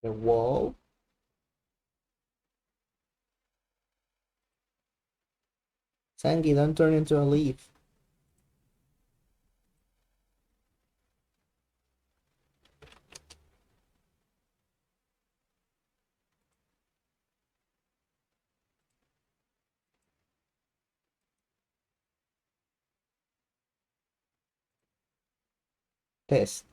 The wall. Sangi, don't turn into a leaf. Test.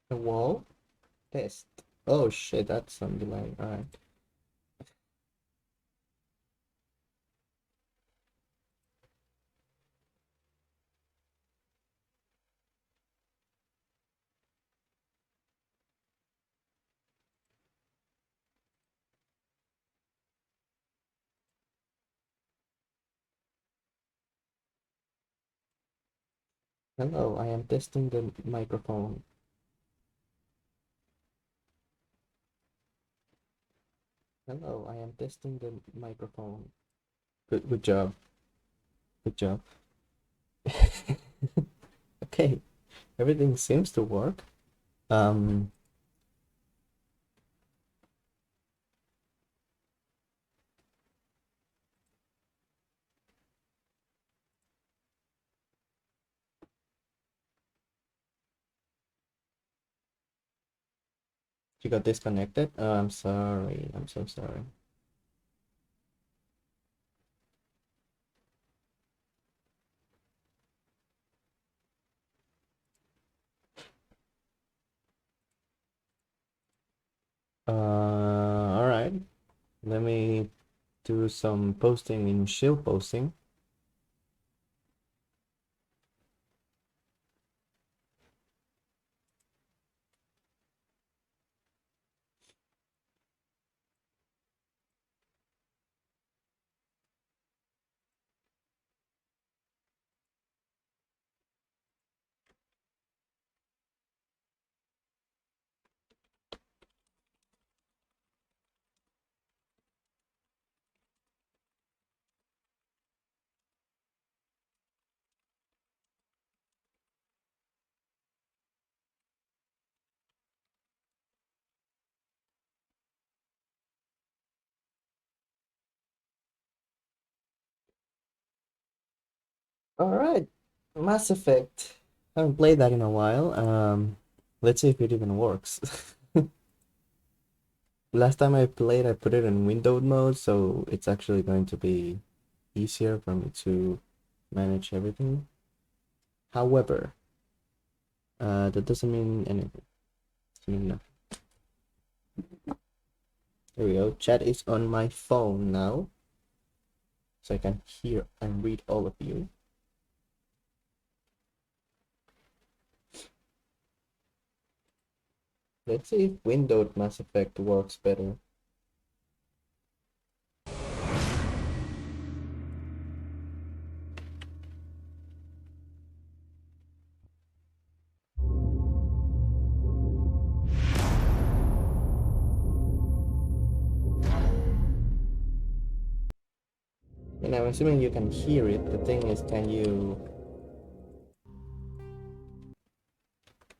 The wall. Test. Oh shit, that's some delay. Alright. Hello, I am testing the microphone. Hello, I am testing the microphone. Good job. Good job. Okay, everything seems to work. Um, you got disconnected? Oh, I'm sorry. I'm so sorry. All right. Let me do some posting in shield posting. All right, Mass Effect. Haven't played that in a while. Let's see if it even works. Last time I played, I put it in windowed mode, so it's actually going to be easier for me to manage everything. However, that doesn't mean anything. Doesn't mean nothing. There we go. Chat is on my phone now, so I can hear and read all of you. Let's see if windowed Mass Effect works better. And I'm assuming you can hear it. The thing is, can you...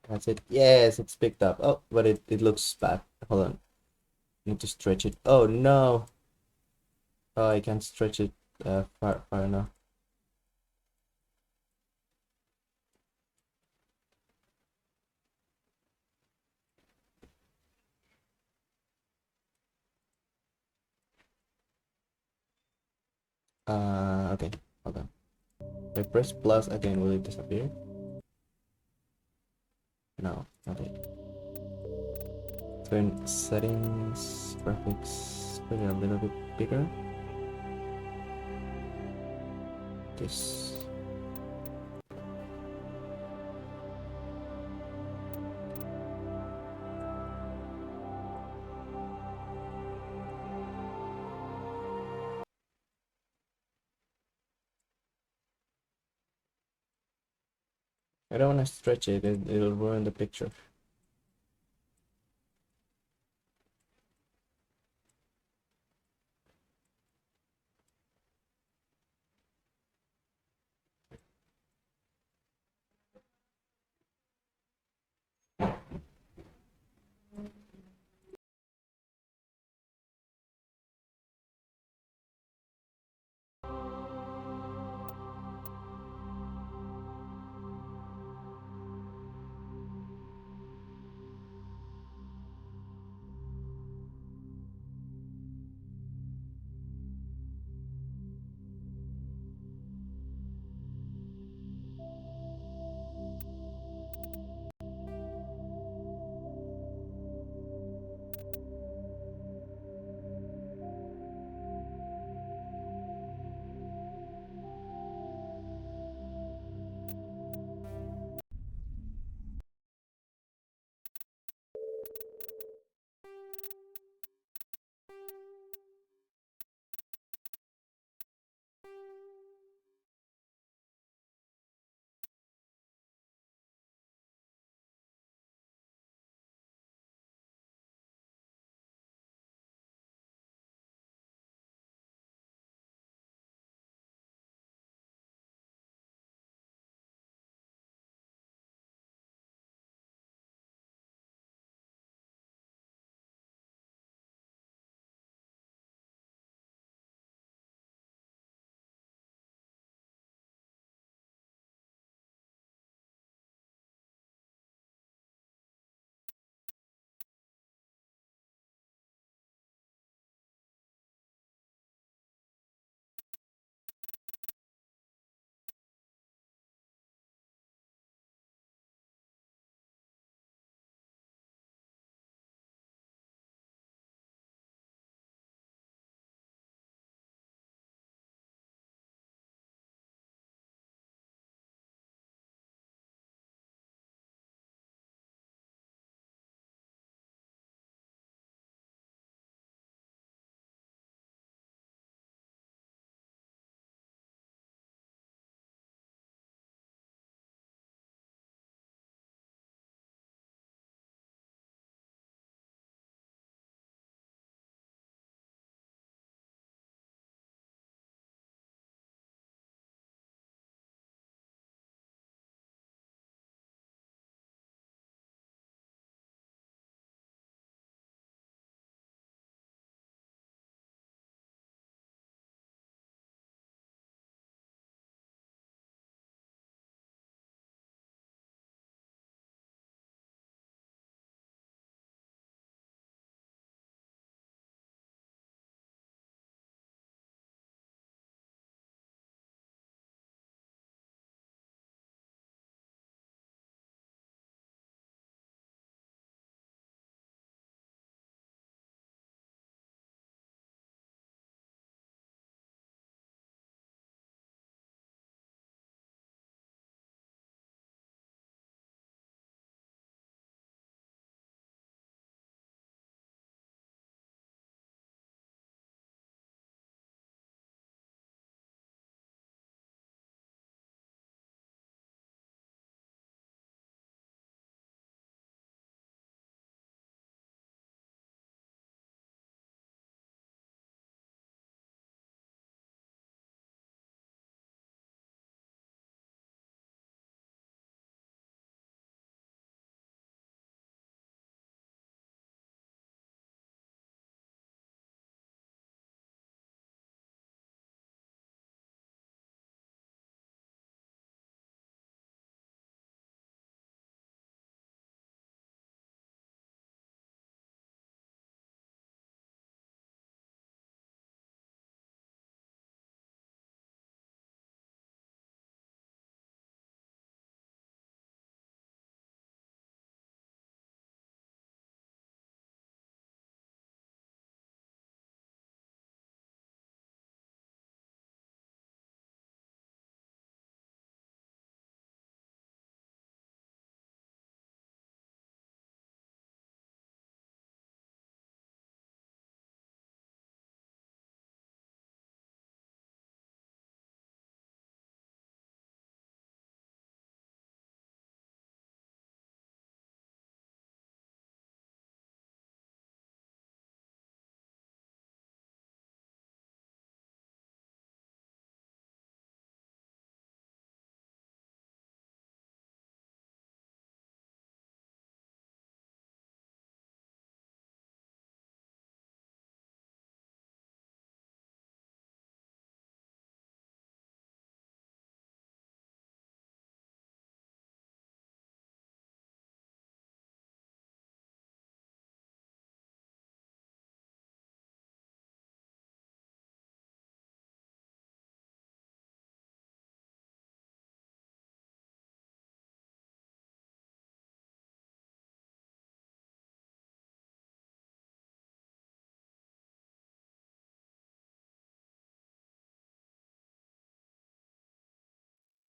That's it. Yes, it's picked up. Oh, but it looks bad. Hold on. Need to stretch it. Oh no! Oh, I can't stretch it far enough. Okay. Hold on. If I press plus again, will it disappear? No. Okay. Turn settings, graphics, put it a little bit bigger. This. I don't want to stretch it, it'll ruin the picture.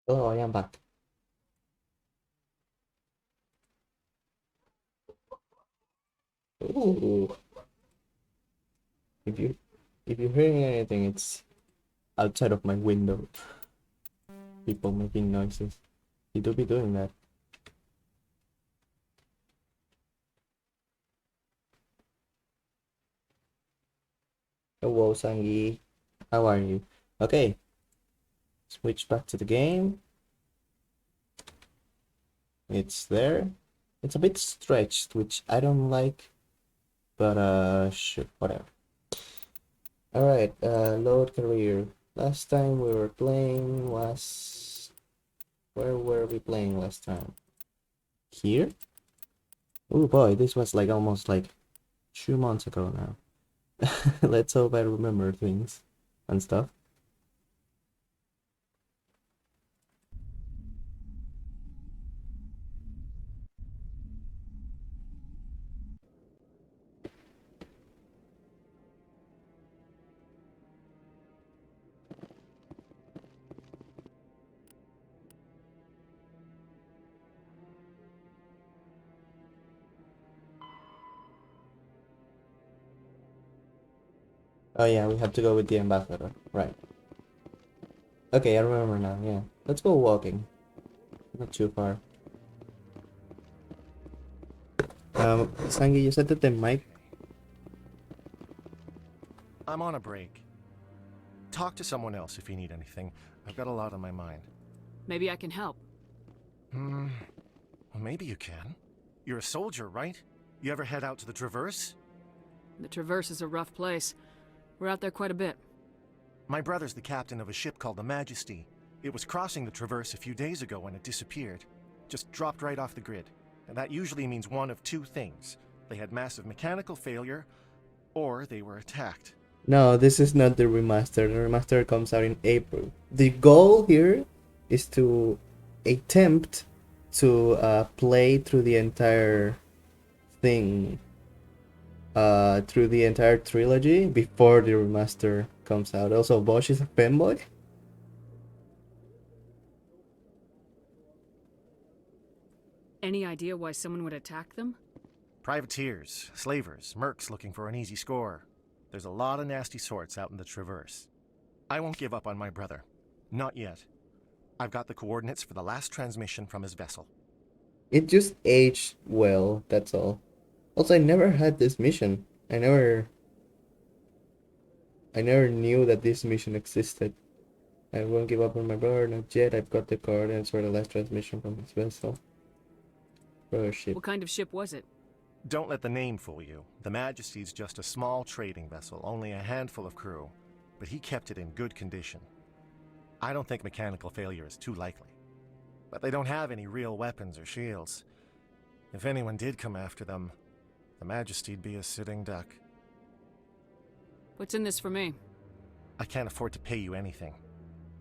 Hello, I am back. Ooh, if you if you're hearing anything, it's outside of my window. People making noises. You do be doing that. Hello, Sangi. How are you? Okay, switch back to the game. It's there. It's a bit stretched, which I don't like, but sure, whatever. Alright, load career. Last time we were playing was... Where were we playing last time? Here? Oh boy, this was like almost like 2 months ago now. Let's hope I remember things and stuff. Oh yeah, we have to go with the ambassador. Right. Okay, I remember now, yeah. Let's go walking. Not too far. Sangi, you said that the mic... I'm on a break. Talk to someone else if you need anything. I've got a lot on my mind. Maybe I can help. Well, maybe you can. You're a soldier, right? You ever head out to the Traverse? The Traverse is a rough place. We're out there quite a bit. My brother's the captain of a ship called the Majesty. It was crossing the Traverse a few days ago when it disappeared. Just dropped right off the grid. And that usually means one of two things. They had massive mechanical failure, or they were attacked. No, this is not the remaster. The remaster comes out in April. The goal here is to attempt to play through the entire thing, through the entire trilogy before the remaster comes out. Also, Bosch is a fanboy. Any idea why someone would attack them? Privateers, slavers, mercs looking for an easy score. There's a lot of nasty sorts out in the Traverse. I won't give up on my brother. Not yet. I've got the coordinates for the last transmission from his vessel. It just aged well, that's all. Also, I never had this mission. I never knew that this mission existed. I won't give up on my brother, not yet. I've got the coordinates for the last transmission from his vessel. Brother ship. What kind of ship was it? Don't let the name fool you. The Majesty's just a small trading vessel, only a handful of crew. But he kept it in good condition. I don't think mechanical failure is too likely. But they don't have any real weapons or shields. If anyone did come after them, the Majesty'd be a sitting duck. What's in this for me? I can't afford to pay you anything.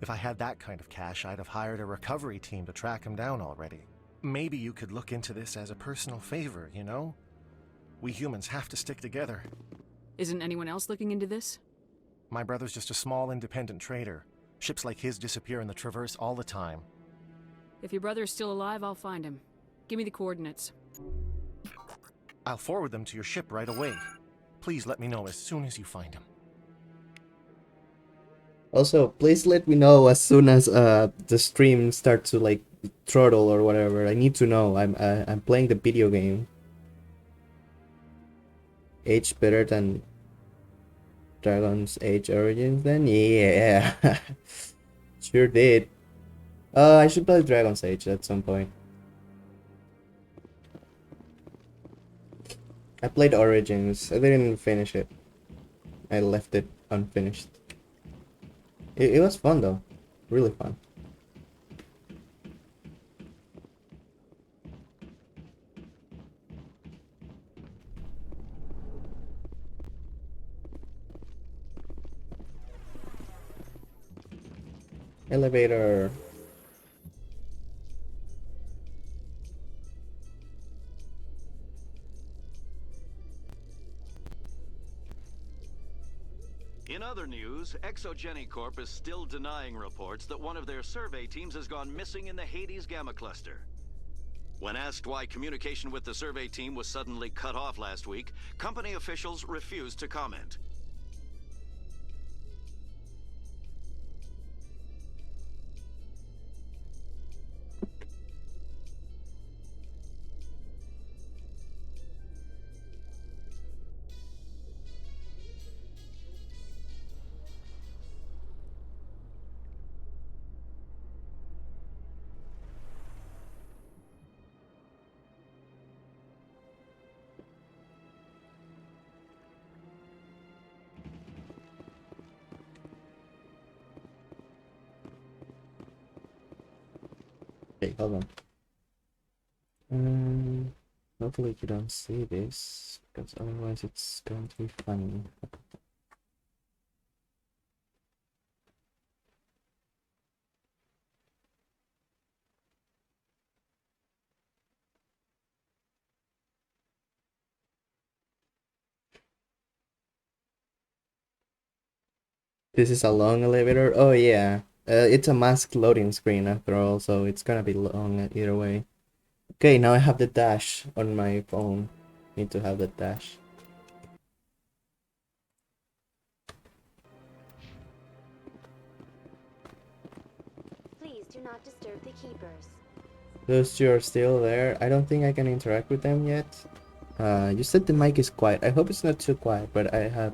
If I had that kind of cash, I'd have hired a recovery team to track him down already. Maybe you could look into this as a personal favor, you know? We humans have to stick together. Isn't anyone else looking into this? My brother's just a small independent trader. Ships like his disappear in the Traverse all the time. If your brother is still alive, I'll find him. Give me the coordinates. I'll forward them to your ship right away. Please let me know as soon as you find him. Also, please let me know as soon as the stream starts to like throttle or whatever. I need to know. I'm playing the video game. Age better than Dragon's Age Origins then? Yeah. Sure did. I should play Dragon's Age at some point. I played Origins. I didn't finish it. I left it unfinished. It was fun though. Really fun. Elevator. In other news, Exogeny Corp is still denying reports that one of their survey teams has gone missing in the Hades Gamma Cluster. When asked why communication with the survey team was suddenly cut off last week, company officials refused to comment. Okay, hold on. Hopefully you don't see this, because otherwise it's going to be funny. This is a long elevator? Oh yeah. It's a masked loading screen after all, so it's gonna be long either way. Okay, now I have the dash on my phone. Need to have the dash. Please do not disturb the keepers. Those two are still there. I don't think I can interact with them yet. You said the mic is quiet. I hope it's not too quiet, but I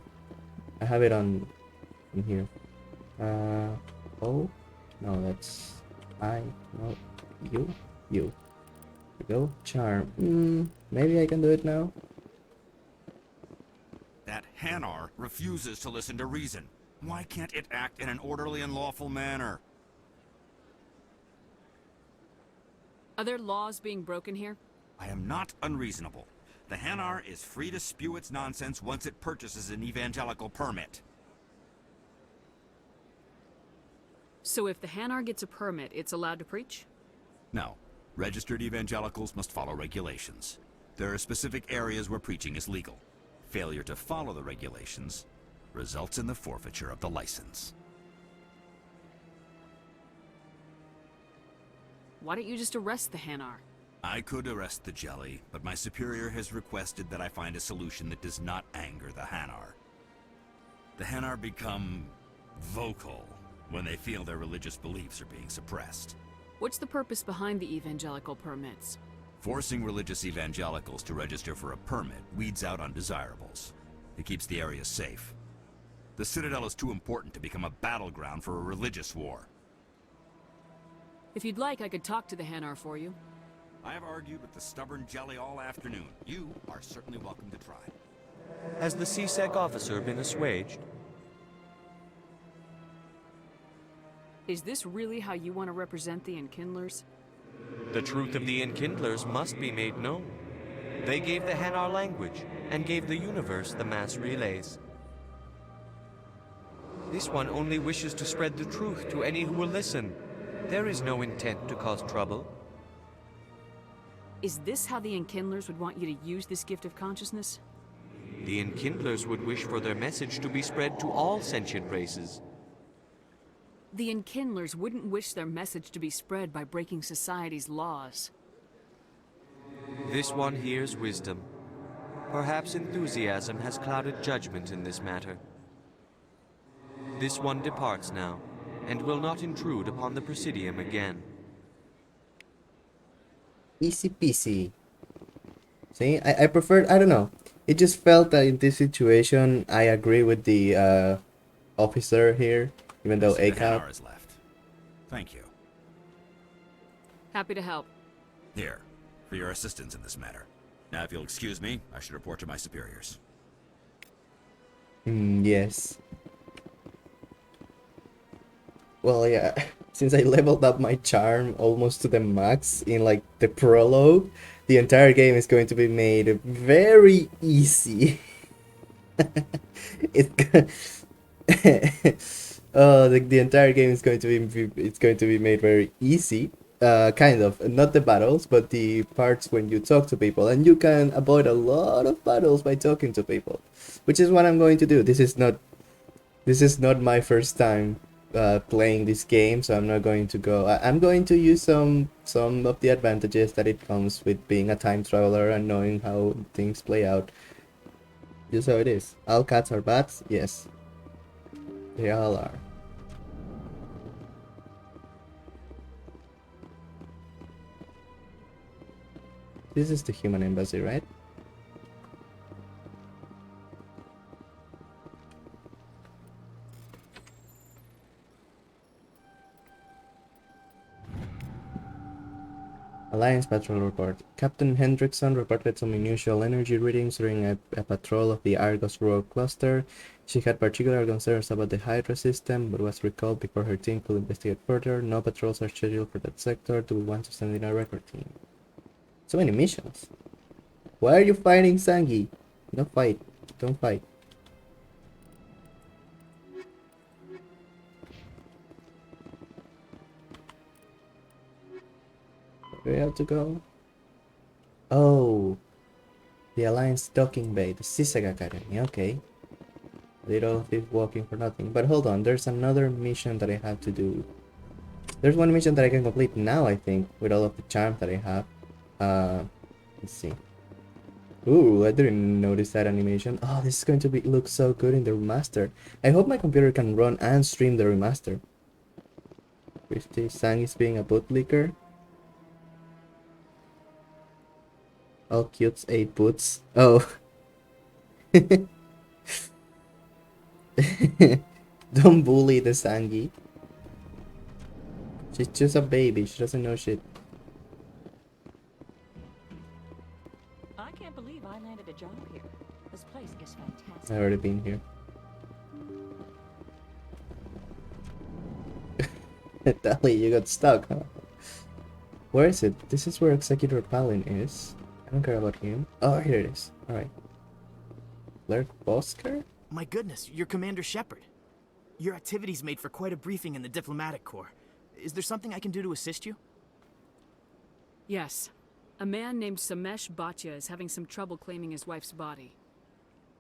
have it on in here. Oh, no, that's no, you. Here we go. Charm. Maybe I can do it now. That Hanar refuses to listen to reason. Why can't it act in an orderly and lawful manner? Are there laws being broken here? I am not unreasonable. The Hanar is free to spew its nonsense once it purchases an evangelical permit. So if the Hanar gets a permit, it's allowed to preach? No. Registered evangelicals must follow regulations. There are specific areas where preaching is legal. Failure to follow the regulations results in the forfeiture of the license. Why don't you just arrest the Hanar? I could arrest the jelly, but my superior has requested that I find a solution that does not anger the Hanar. The Hanar become vocal when they feel their religious beliefs are being suppressed. What's the purpose behind the evangelical permits? Forcing religious evangelicals to register for a permit weeds out undesirables. It keeps the area safe. The Citadel is too important to become a battleground for a religious war. If you'd like, I could talk to the Hanar for you. I have argued with the stubborn jelly all afternoon. You are certainly welcome to try. Has the CSEC officer been assuaged? Is this really how you want to represent the Enkindlers? The truth of the Enkindlers must be made known. They gave the Hanar language, and gave the universe the mass relays. This one only wishes to spread the truth to any who will listen. There is no intent to cause trouble. Is this how the Enkindlers would want you to use this gift of consciousness? The Enkindlers would wish for their message to be spread to all sentient races. The Enkindlers wouldn't wish their message to be spread by breaking society's laws. This one hears wisdom. Perhaps enthusiasm has clouded judgment in this matter. This one departs now, and will not intrude upon the Presidium again. Easy peasy. See, I preferred, I don't know. It just felt that in this situation, I agree with the officer here, even though The ACAP. Hanar is left. Thank you. Happy to help. Here, for your assistance in this matter. Now, if you'll excuse me, I should report to my superiors. Yes. Well, yeah, since I leveled up my charm almost to the max in like the prologue, the entire game is going to be made very easy. It's the entire game is going to be made very easy. Kind of, not the battles, but the parts when you talk to people, and you can avoid a lot of battles by talking to people, which is what I'm going to do. This This is not my first time playing this game, so I'm not going to go. I'm going to use some of the advantages that it comes with being a time traveler and knowing how things play out. Just how it is. All cats are bats? Yes. They all are. This is the human embassy, right? Alliance Patrol Report. Captain Hendrickson reported some unusual energy readings during a patrol of the Argos Rogue cluster. She had particular concerns about the Hydra system, but was recalled before her team could investigate further. No patrols are scheduled for that sector. Do we want to send in a record team? So many missions. Why are you fighting Sangi? Don't fight. Don't fight. Where do we have to go? Oh, the Alliance docking bay, the Sisek Academy. Okay. Little thief walking for nothing. But hold on, there's another mission that I have to do. There's one mission that I can complete now, I think, with all of the charms that I have. Let's see. Ooh, I didn't notice that animation. Oh, this is going to look so good in the remaster. I hope my computer can run and stream the remaster. Christy Sang is being a bootlicker. All cutes ate boots. Oh. Don't bully the Sangi. She's just a baby. She doesn't know shit. I can't believe I landed a job here. This place is fantastic. I've already been here. Dali, you got stuck, huh? Where is it? This is where Executor Palin is. I don't care about him. Oh, here it is. Alright. Clerk Bosker? My goodness, you're Commander Shepard. Your activities made for quite a briefing in the Diplomatic Corps. Is there something I can do to assist you? Yes. A man named Samesh Bhatia is having some trouble claiming his wife's body.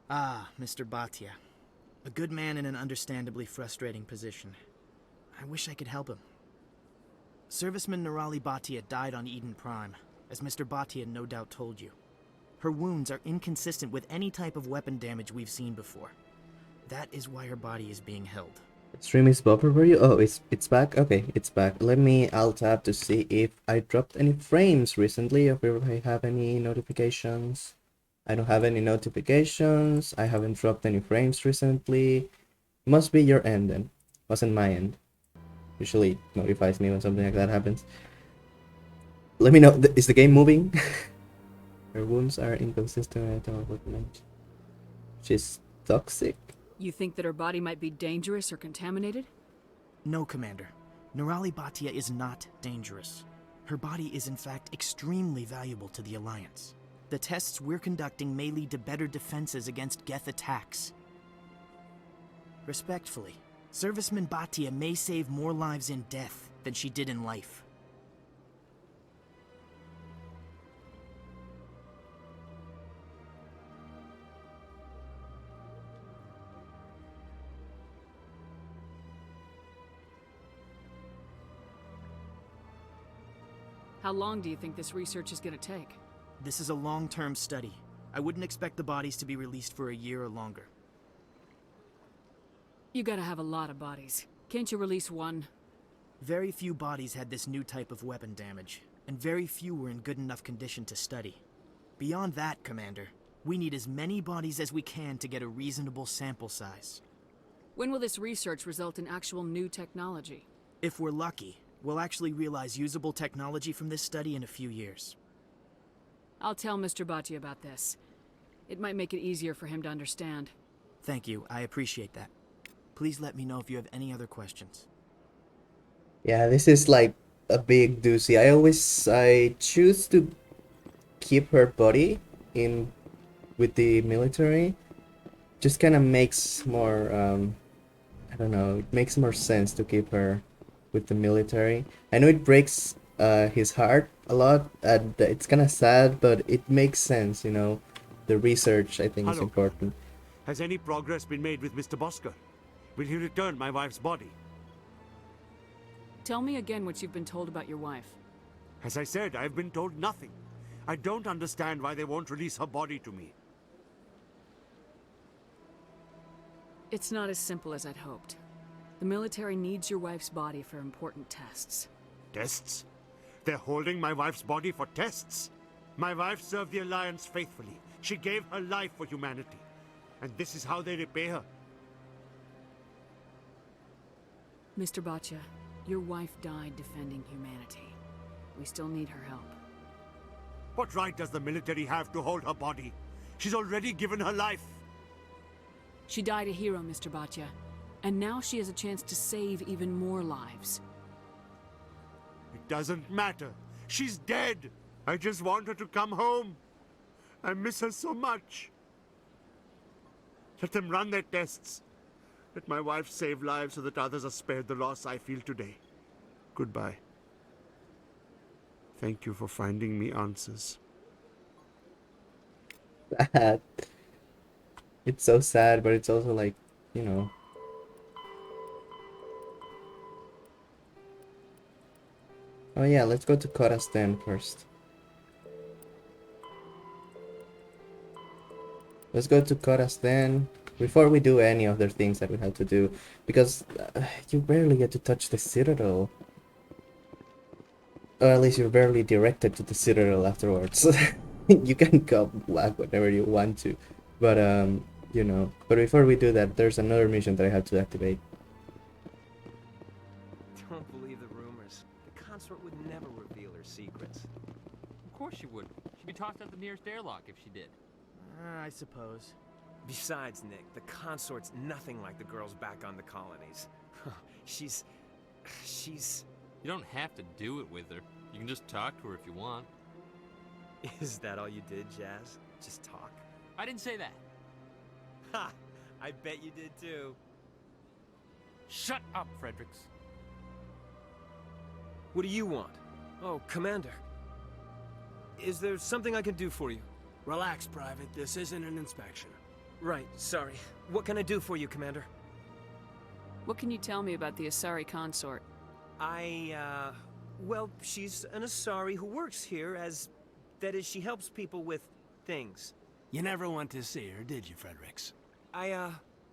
Ah, Mr. Bhatia. A good man in an understandably frustrating position. I wish I could help him. Serviceman Nirali Bhatia died on Eden Prime, as Mr. Bhatia no doubt told you. Her wounds are inconsistent with any type of weapon damage we've seen before. That is why her body is being held. Stream is buffer for you? Oh, it's back? Okay, it's back. Let me alt tab to see if I dropped any frames recently, if I have any notifications. I don't have any notifications. I haven't dropped any frames recently. Must be your end then. Wasn't my end. Usually it notifies me when something like that happens. Let me know. Is the game moving? Her wounds are inconsistent. I don't know. She's toxic. You think that her body might be dangerous or contaminated? No, Commander. Nirali Bhatia is not dangerous. Her body is in fact extremely valuable to the Alliance. The tests we're conducting may lead to better defenses against Geth attacks. Respectfully, Serviceman Bhatia may save more lives in death than she did in life. How long do you think this research is going to take? This is a long-term study. I wouldn't expect the bodies to be released for a year or longer. You gotta have a lot of bodies. Can't you release one? Very few bodies had this new type of weapon damage, and very few were in good enough condition to study. Beyond that, Commander, we need as many bodies as we can to get a reasonable sample size. When will this research result in actual new technology? If we're lucky, we'll actually realize usable technology from this study in a few years. I'll tell Mr. Bhatia about this. It might make it easier for him to understand. Thank you, I appreciate that. Please let me know if you have any other questions. Yeah, this is like a big doozy. I choose to keep her body in with the military. Just kind of makes more I don't know, it makes more sense to keep her with the military. I know it breaks his heart a lot, and it's kind of sad, but it makes sense, you know. The research, I think, is important. Has any progress been made with Mr. Bosker? Will he return my wife's body? Tell me again what you've been told about your wife. As I said, I've been told nothing. I don't understand why they won't release her body to me. It's not as simple as I'd hoped. The military needs your wife's body for important tests. Tests? They're holding my wife's body for tests? My wife served the Alliance faithfully. She gave her life for humanity. And this is how they repay her. Mr. Baccia, your wife died defending humanity. We still need her help. What right does the military have to hold her body? She's already given her life. She died a hero, Mr. Baccia. And now she has a chance to save even more lives. It doesn't matter. She's dead. I just want her to come home. I miss her so much. Let them run their tests. Let my wife save lives so that others are spared the loss I feel today. Goodbye. Thank you for finding me answers. Sad. It's so sad, but it's also like, you know. Oh yeah, let's go to Kora's den first. Let's go to Kora's den before we do any other things that we have to do, because you barely get to touch the Citadel. Or at least you're barely directed to the Citadel afterwards. You can come back whenever you want to, but you know. But before we do that, there's another mission that I have to activate. Don't believe the rumors. The consort would never reveal her secrets. Of course she would. She'd be tossed out the nearest airlock if she did. I suppose. Besides, Nick, the consort's nothing like the girls back on the colonies. She's... You don't have to do it with her. You can just talk to her if you want. Is that all you did, Jazz? Just talk? I didn't say that. Ha! I bet you did too. Shut up, Fredericks. What do you want? Oh, Commander. Is there something I can do for you? Relax, Private. This isn't an inspection. Right, sorry. What can I do for you, Commander? What can you tell me about the Asari consort? Well, she's an Asari who works here as... That is, she helps people with things. You never went to see her, did you, Fredericks?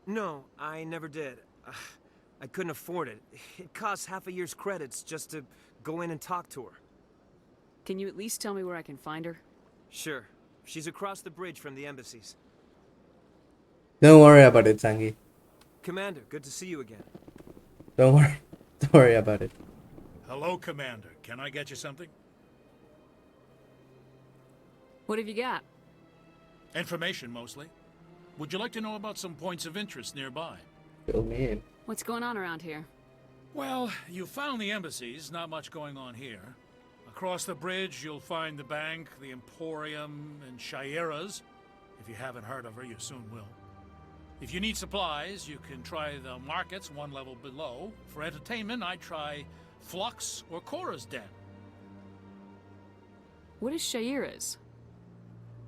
No, I never did. I couldn't afford it. It costs half a year's credits just to go in and talk to her. Can you at least tell me where I can find her? Sure. She's across the bridge from the embassies. Don't worry about it, Sangi. Commander, good to see you again. Don't worry. Don't worry about it. Hello, Commander. Can I get you something? What have you got? Information, mostly. Would you like to know about some points of interest nearby? Fill me in. What's going on around here? Well, you found the embassies. Not much going on here. Across the bridge, you'll find the bank, the Emporium, and Shaira's. If you haven't heard of her, you soon will. If you need supplies, you can try the markets one level below. For entertainment, I'd try Flux or Cora's Den. What is Shaira's?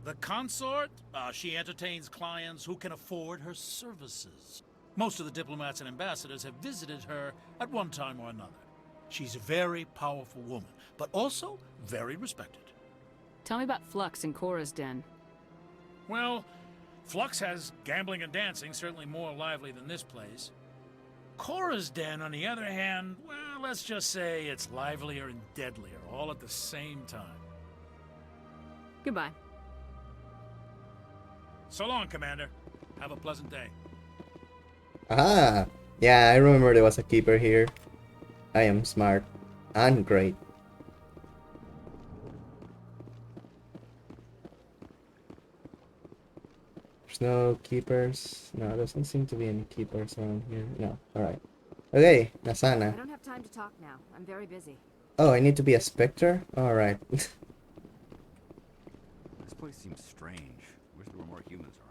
The consort, she entertains clients who can afford her services. Most of the diplomats and ambassadors have visited her at one time or another. She's a very powerful woman, but also very respected. Tell me about Flux and Cora's den. Well, Flux has gambling and dancing, certainly more lively than this place. Cora's den, on the other hand, well, let's just say it's livelier and deadlier, all at the same time. Goodbye. So long, Commander. Have a pleasant day. Ah, yeah, I remember there was a keeper here. I am smart and great. There's no keepers. No, there doesn't seem to be any keepers around here. No, alright. Okay, Nasana. I don't have time to talk now. I'm very busy. Oh, I need to be a specter? Alright. This place seems strange. Wish there were more humans around.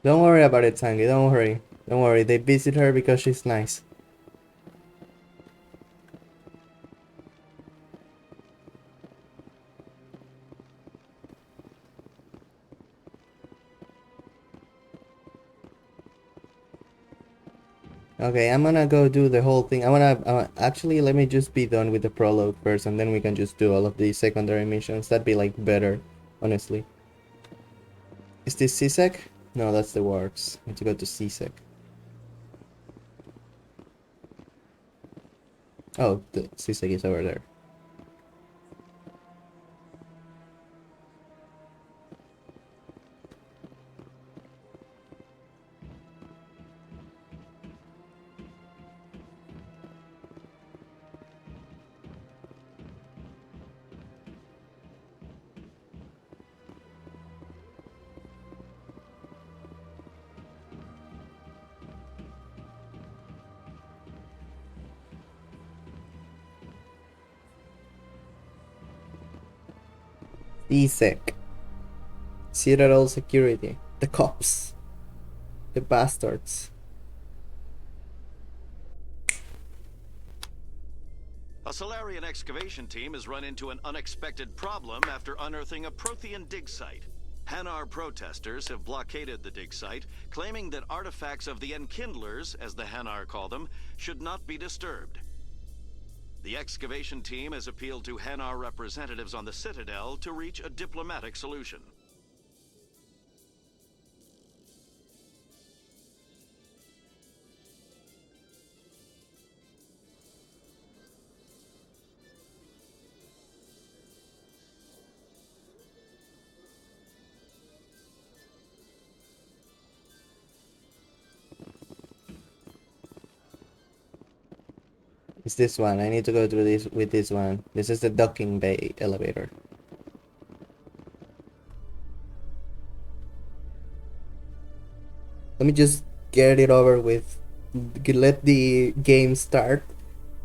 Don't worry about it, Sangi. Don't worry. Don't worry. They visit her because she's nice. Okay, I'm gonna go do the whole thing. Actually, let me just be done with the prologue first, and then we can just do all of these secondary missions. That'd be like better, honestly. Is this CSEC? No, that's the works. I need to go to CSEC. Oh, the CSEC is over there. CSEC. Citadel Security. The cops. The bastards. A Solarian excavation team has run into an unexpected problem after unearthing a Prothean dig site. Hanar protesters have blockaded the dig site, claiming that artifacts of the Enkindlers, as the Hanar call them, should not be disturbed. The excavation team has appealed to Hanar representatives on the Citadel to reach a diplomatic solution. It's this one. I need to go through this with this one. This is the docking bay elevator. Let me just get it over with. Let the game start.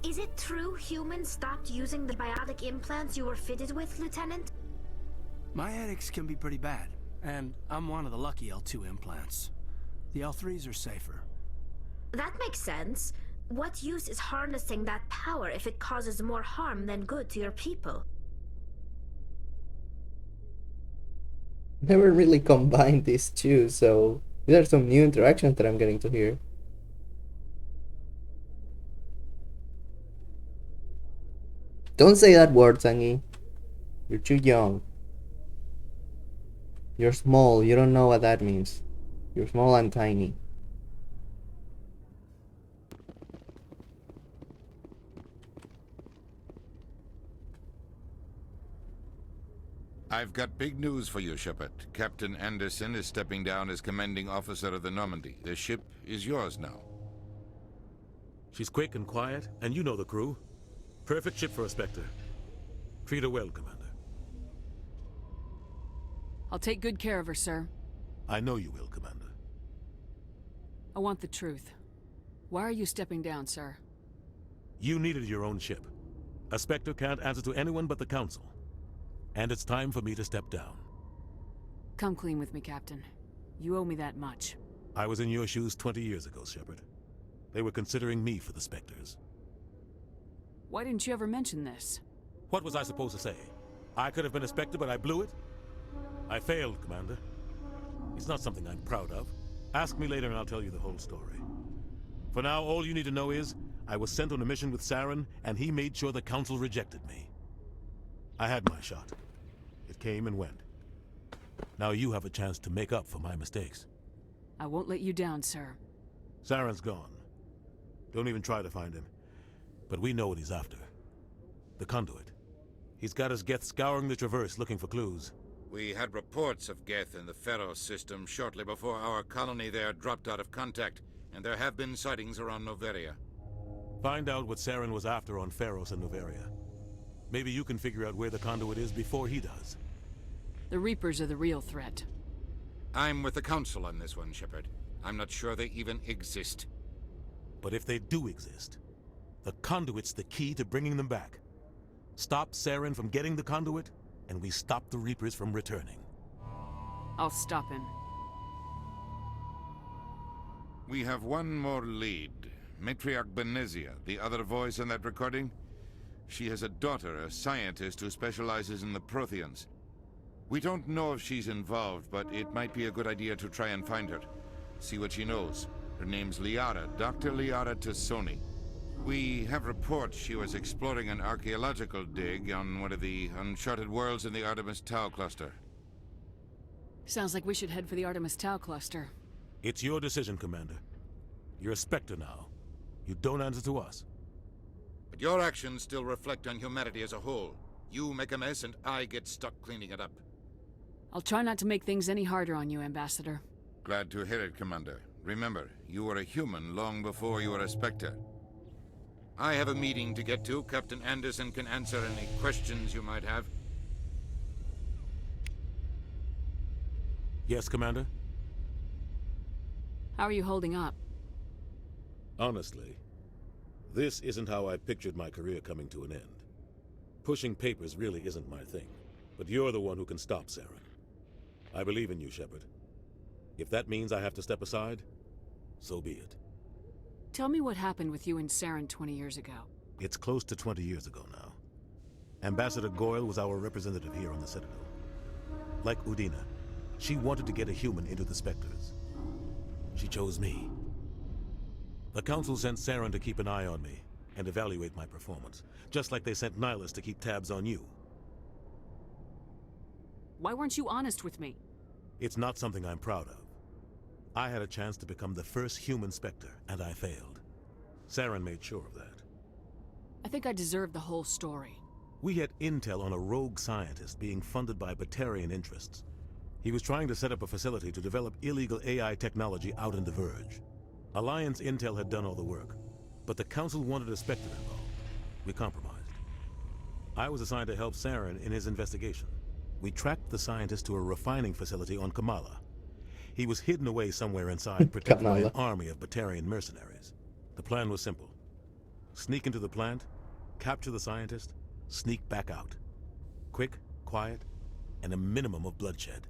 Is it true humans stopped using the biotic implants you were fitted with, Lieutenant? My headaches can be pretty bad, and I'm one of the lucky L2 implants. The L3s are safer. That makes sense. What use is harnessing that power if it causes more harm than good to your people? Never really combined these two, so these are some new interactions that I'm getting to hear. Don't say that word, Sangi. You're too young. You're small. You don't know what that means. You're small and tiny. I've got big news for you, Shepard. Captain Anderson is stepping down as commanding officer of the Normandy. The ship is yours now. She's quick and quiet, and you know the crew. Perfect ship for a Spectre. Treat her well, Commander. I'll take good care of her, sir. I know you will, Commander. I want the truth. Why are you stepping down, sir? You needed your own ship. A Spectre can't answer to anyone but the Council. And it's time for me to step down. Come clean with me, Captain. You owe me that much. I was in your shoes 20 years ago, Shepard. They were considering me for the Spectres. Why didn't you ever mention this? What was I supposed to say? I could have been a Spectre, but I blew it? I failed, Commander. It's not something I'm proud of. Ask me later and I'll tell you the whole story. For now, all you need to know is, I was sent on a mission with Saren, and he made sure the Council rejected me. I had my shot. It came and went. Now you have a chance to make up for my mistakes. I won't let you down, sir. Saren's gone. Don't even try to find him. But we know what he's after. The conduit. He's got his Geth scouring the Traverse looking for clues. We had reports of Geth in the Pharos system shortly before our colony there dropped out of contact, and there have been sightings around Noveria. Find out what Saren was after on Pharos and Noveria. Maybe you can figure out where the conduit is before he does. The Reapers are the real threat. I'm with the Council on this one, Shepard. I'm not sure they even exist. But if they do exist, the conduit's the key to bringing them back. Stop Saren from getting the conduit, and we stop the Reapers from returning. I'll stop him. We have one more lead. Matriarch Benezia, the other voice in that recording. She has a daughter, a scientist who specializes in the Protheans. We don't know if she's involved, but it might be a good idea to try and find her. See what she knows. Her name's Liara, Dr. Liara Tassoni. We have reports she was exploring an archaeological dig on one of the uncharted worlds in the Artemis Tau cluster. Sounds like we should head for the Artemis Tau cluster. It's your decision, Commander. You're a Spectre now. You don't answer to us. But your actions still reflect on humanity as a whole. You make a mess and I get stuck cleaning it up. I'll try not to make things any harder on you, Ambassador. Glad to hear it, Commander. Remember, you were a human long before you were a Spectre. I have a meeting to get to. Captain Anderson can answer any questions you might have. Yes, Commander? How are you holding up? Honestly, this isn't how I pictured my career coming to an end. Pushing papers really isn't my thing, but you're the one who can stop Saren. I believe in you, Shepard. If that means I have to step aside, so be it. Tell me what happened with you and Saren 20 years ago. It's close to 20 years ago now. Ambassador Goyle was our representative here on the Citadel. Like Udina, she wanted to get a human into the Spectres. She chose me. The Council sent Saren to keep an eye on me and evaluate my performance, just like they sent Nihilus to keep tabs on you. Why weren't you honest with me? It's not something I'm proud of. I had a chance to become the first human Spectre, and I failed. Saren made sure of that. I think I deserve the whole story. We had intel on a rogue scientist being funded by Batarian interests. He was trying to set up a facility to develop illegal AI technology out in the Verge. Alliance intel had done all the work, but the Council wanted a Spectre involved. We compromised. I was assigned to help Saren in his investigation. We tracked the scientist to a refining facility on Kamala. He was hidden away somewhere inside, protected by an army of Batarian mercenaries. The plan was simple. Sneak into the plant, capture the scientist, sneak back out. Quick, quiet, and a minimum of bloodshed.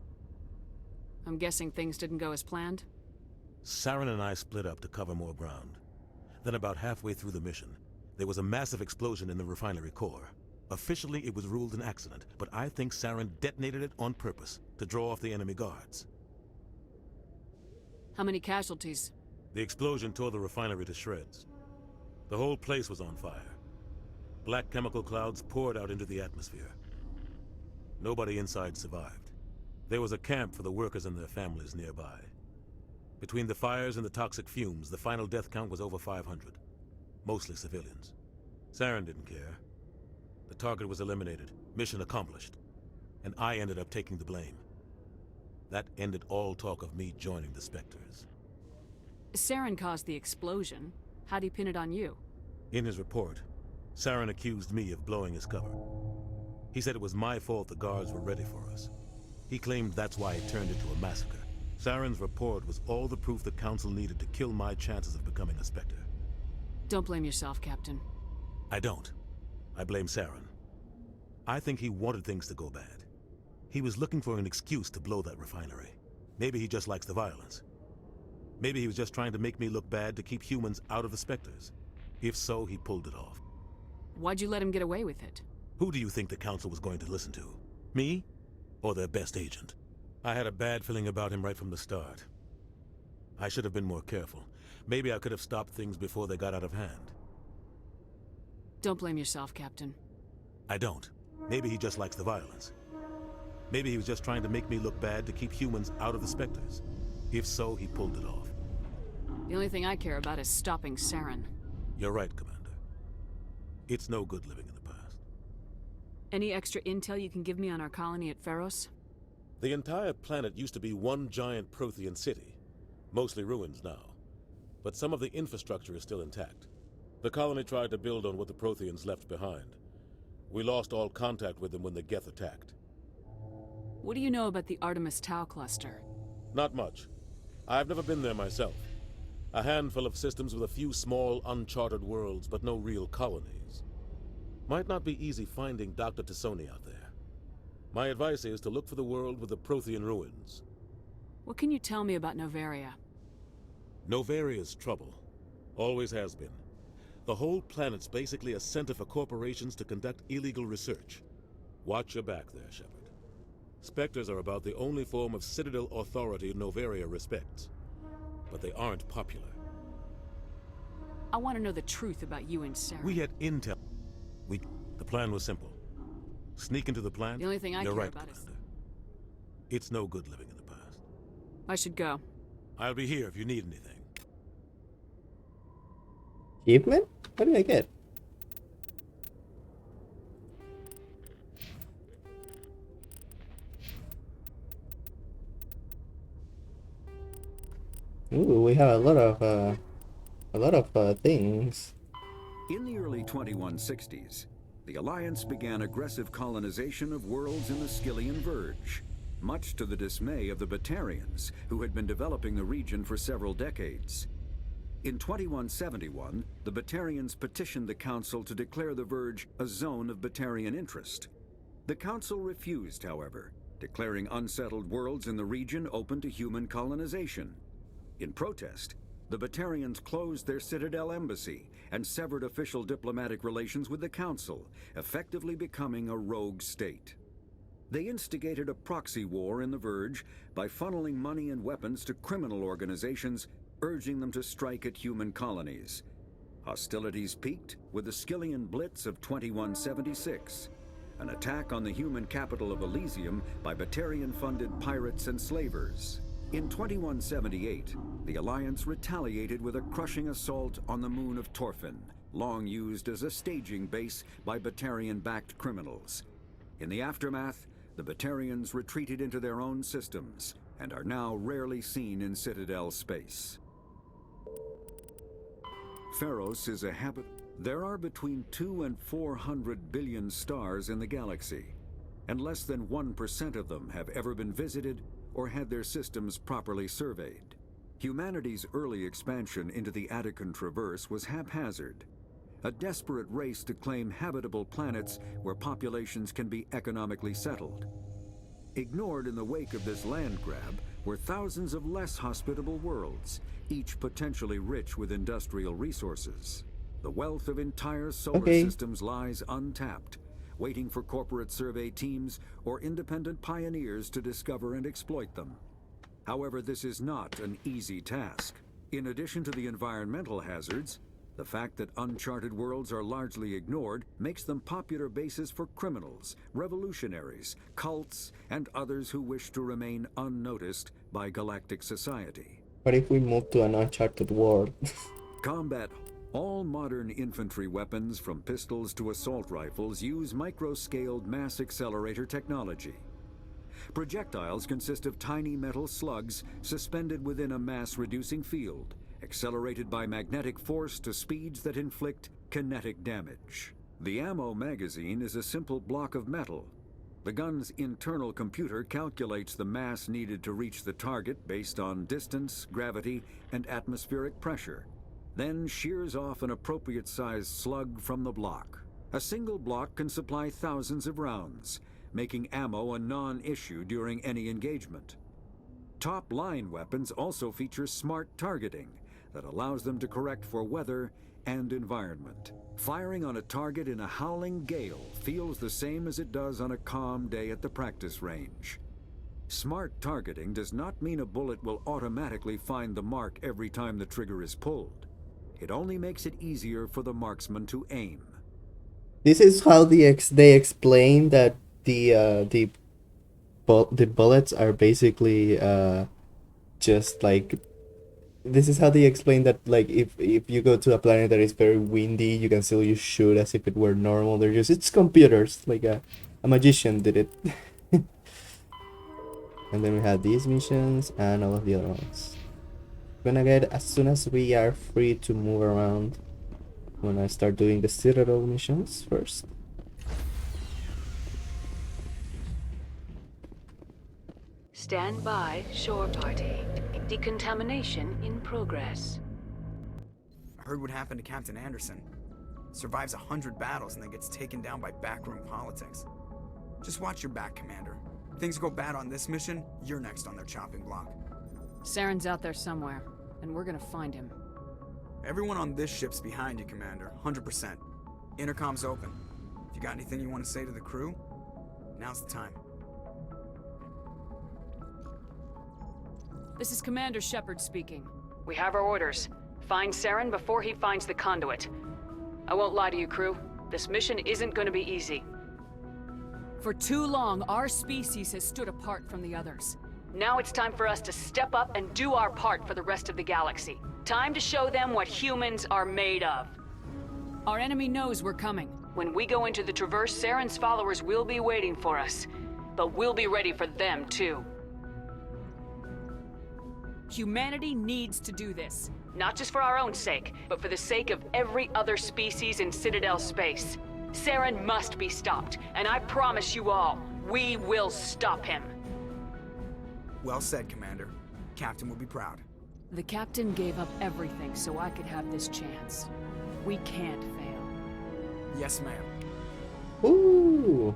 I'm guessing things didn't go as planned? Saren and I split up to cover more ground. Then about halfway through the mission, there was a massive explosion in the refinery core. Officially, it was ruled an accident, but I think Saren detonated it on purpose to draw off the enemy guards. How many casualties? The explosion tore the refinery to shreds. The whole place was on fire. Black chemical clouds poured out into the atmosphere. Nobody inside survived. There was a camp for the workers and their families nearby. Between the fires and the toxic fumes, the final death count was over 500. Mostly civilians. Saren didn't care. The target was eliminated, mission accomplished. And I ended up taking the blame. That ended all talk of me joining the Spectres. Saren caused the explosion. How'd he pin it on you? In his report, Saren accused me of blowing his cover. He said it was my fault the guards were ready for us. He claimed that's why it turned into a massacre. Saren's report was all the proof the Council needed to kill my chances of becoming a Spectre. Don't blame yourself, Captain. I don't. I blame Saren. I think he wanted things to go bad. He was looking for an excuse to blow that refinery. Maybe he just likes the violence. Maybe he was just trying to make me look bad to keep humans out of the Spectres. If so, he pulled it off. Why'd you let him get away with it? Who do you think the Council was going to listen to? Me? Or their best agent? I had a bad feeling about him right from the start. I should have been more careful. Maybe I could have stopped things before they got out of hand. Don't blame yourself, Captain. I don't. Maybe he just likes the violence. Maybe he was just trying to make me look bad to keep humans out of the Spectres. If so, he pulled it off. The only thing I care about is stopping Saren. You're right, Commander. It's no good living in the past. Any extra intel you can give me on our colony at Pharos? The entire planet used to be one giant Prothean city. Mostly ruins now. But some of the infrastructure is still intact. The colony tried to build on what the Protheans left behind. We lost all contact with them when the Geth attacked. What do you know about the Artemis Tau cluster? Not much. I've never been there myself. A handful of systems with a few small, uncharted worlds, but no real colonies. Might not be easy finding Dr. Tassoni out there. My advice is to look for the world with the Prothean ruins. What can you tell me about Novaria? Novaria's trouble. Always has been. The whole planet's basically a center for corporations to conduct illegal research. Watch your back there, Shepard. Spectres are about the only form of Citadel authority Novaria respects. But they aren't popular. I want to know the truth about you and Sarah. We had intel. The plan was simple. Sneak into the plant. The only thing I You're care right, about is... Commander. It's no good living in the past. I should go. I'll be here if you need anything. Achievement? What did I get? Ooh, we have a lot of things. In the early 2160s, the Alliance began aggressive colonization of worlds in the Skyllian Verge, much to the dismay of the Batarians, who had been developing the region for several decades. In 2171, the Batarians petitioned the Council to declare the Verge a zone of Batarian interest. The Council refused, however, declaring unsettled worlds in the region open to human colonization. In protest, the Batarians closed their Citadel embassy and severed official diplomatic relations with the Council, effectively becoming a rogue state. They instigated a proxy war in the Verge by funneling money and weapons to criminal organizations, urging them to strike at human colonies. Hostilities peaked with the Skyllian Blitz of 2176, an attack on the human capital of Elysium by Batarian-funded pirates and slavers. In 2178, the Alliance retaliated with a crushing assault on the moon of Torfin, long used as a staging base by Batarian-backed criminals. In the aftermath, the Batarians retreated into their own systems and are now rarely seen in Citadel space. Pharos is a habit. There are between 200 and 400 billion stars in the galaxy, and less than 1% of them have ever been visited or had their systems properly surveyed. Humanity's early expansion into the Attican Traverse was haphazard, a desperate race to claim habitable planets where populations can be economically settled. Ignored in the wake of this land grab were thousands of less hospitable worlds, each potentially rich with industrial resources. The wealth of entire solar systems lies untapped, waiting for corporate survey teams or independent pioneers to discover and exploit them. However, this is not an easy task. In addition to the environmental hazards, the fact that uncharted worlds are largely ignored makes them popular bases for criminals, revolutionaries, cults, and others who wish to remain unnoticed by galactic society. What if we move to an uncharted world? Combat. All modern infantry weapons, from pistols to assault rifles, use micro-scaled mass accelerator technology. Projectiles consist of tiny metal slugs suspended within a mass-reducing field, accelerated by magnetic force to speeds that inflict kinetic damage. The ammo magazine is a simple block of metal. The gun's internal computer calculates the mass needed to reach the target based on distance, gravity, and atmospheric pressure, then shears off an appropriate-sized slug from the block. A single block can supply thousands of rounds, making ammo a non-issue during any engagement. Top-line weapons also feature smart targeting that allows them to correct for weather and environment. Firing on a target in a howling gale feels the same as it does on a calm day at the practice range. Smart targeting does not mean a bullet will automatically find the mark every time the trigger is pulled. It only makes it easier for the marksman to aim. This is how they explain that the bullets are basically just like, this is how they explain that, like, if you go to a planet that is very windy, you can still use shoot as if it were normal. They're just, it's computers, like a magician did it. And then we have these missions and all of the other ones. Gonna get, as soon as we are free to move around, when I start doing the Citadel missions first. Stand by, shore party. Decontamination in progress. I heard what happened to Captain Anderson. Survives 100 battles and then gets taken down by backroom politics. Just watch your back, Commander. If things go bad on this mission, you're next on their chopping block. Saren's out there somewhere. and we're gonna find him. Everyone on this ship's behind you, Commander. 100%. Intercom's open. If you got anything you want to say to the crew, now's the time. This is Commander Shepard speaking. We have our orders. Find Saren before he finds the conduit. I won't lie to you, crew. This mission isn't gonna be easy. For too long, our species has stood apart from the others. Now it's time for us to step up and do our part for the rest of the galaxy. Time to show them what humans are made of. Our enemy knows we're coming. When we go into the Traverse, Saren's followers will be waiting for us. But we'll be ready for them, too. Humanity needs to do this. Not just for our own sake, but for the sake of every other species in Citadel space. Saren must be stopped, and I promise you all, we will stop him. Well said, Commander. Captain will be proud. The Captain gave up everything so I could have this chance. We can't fail. Yes, ma'am. Ooh.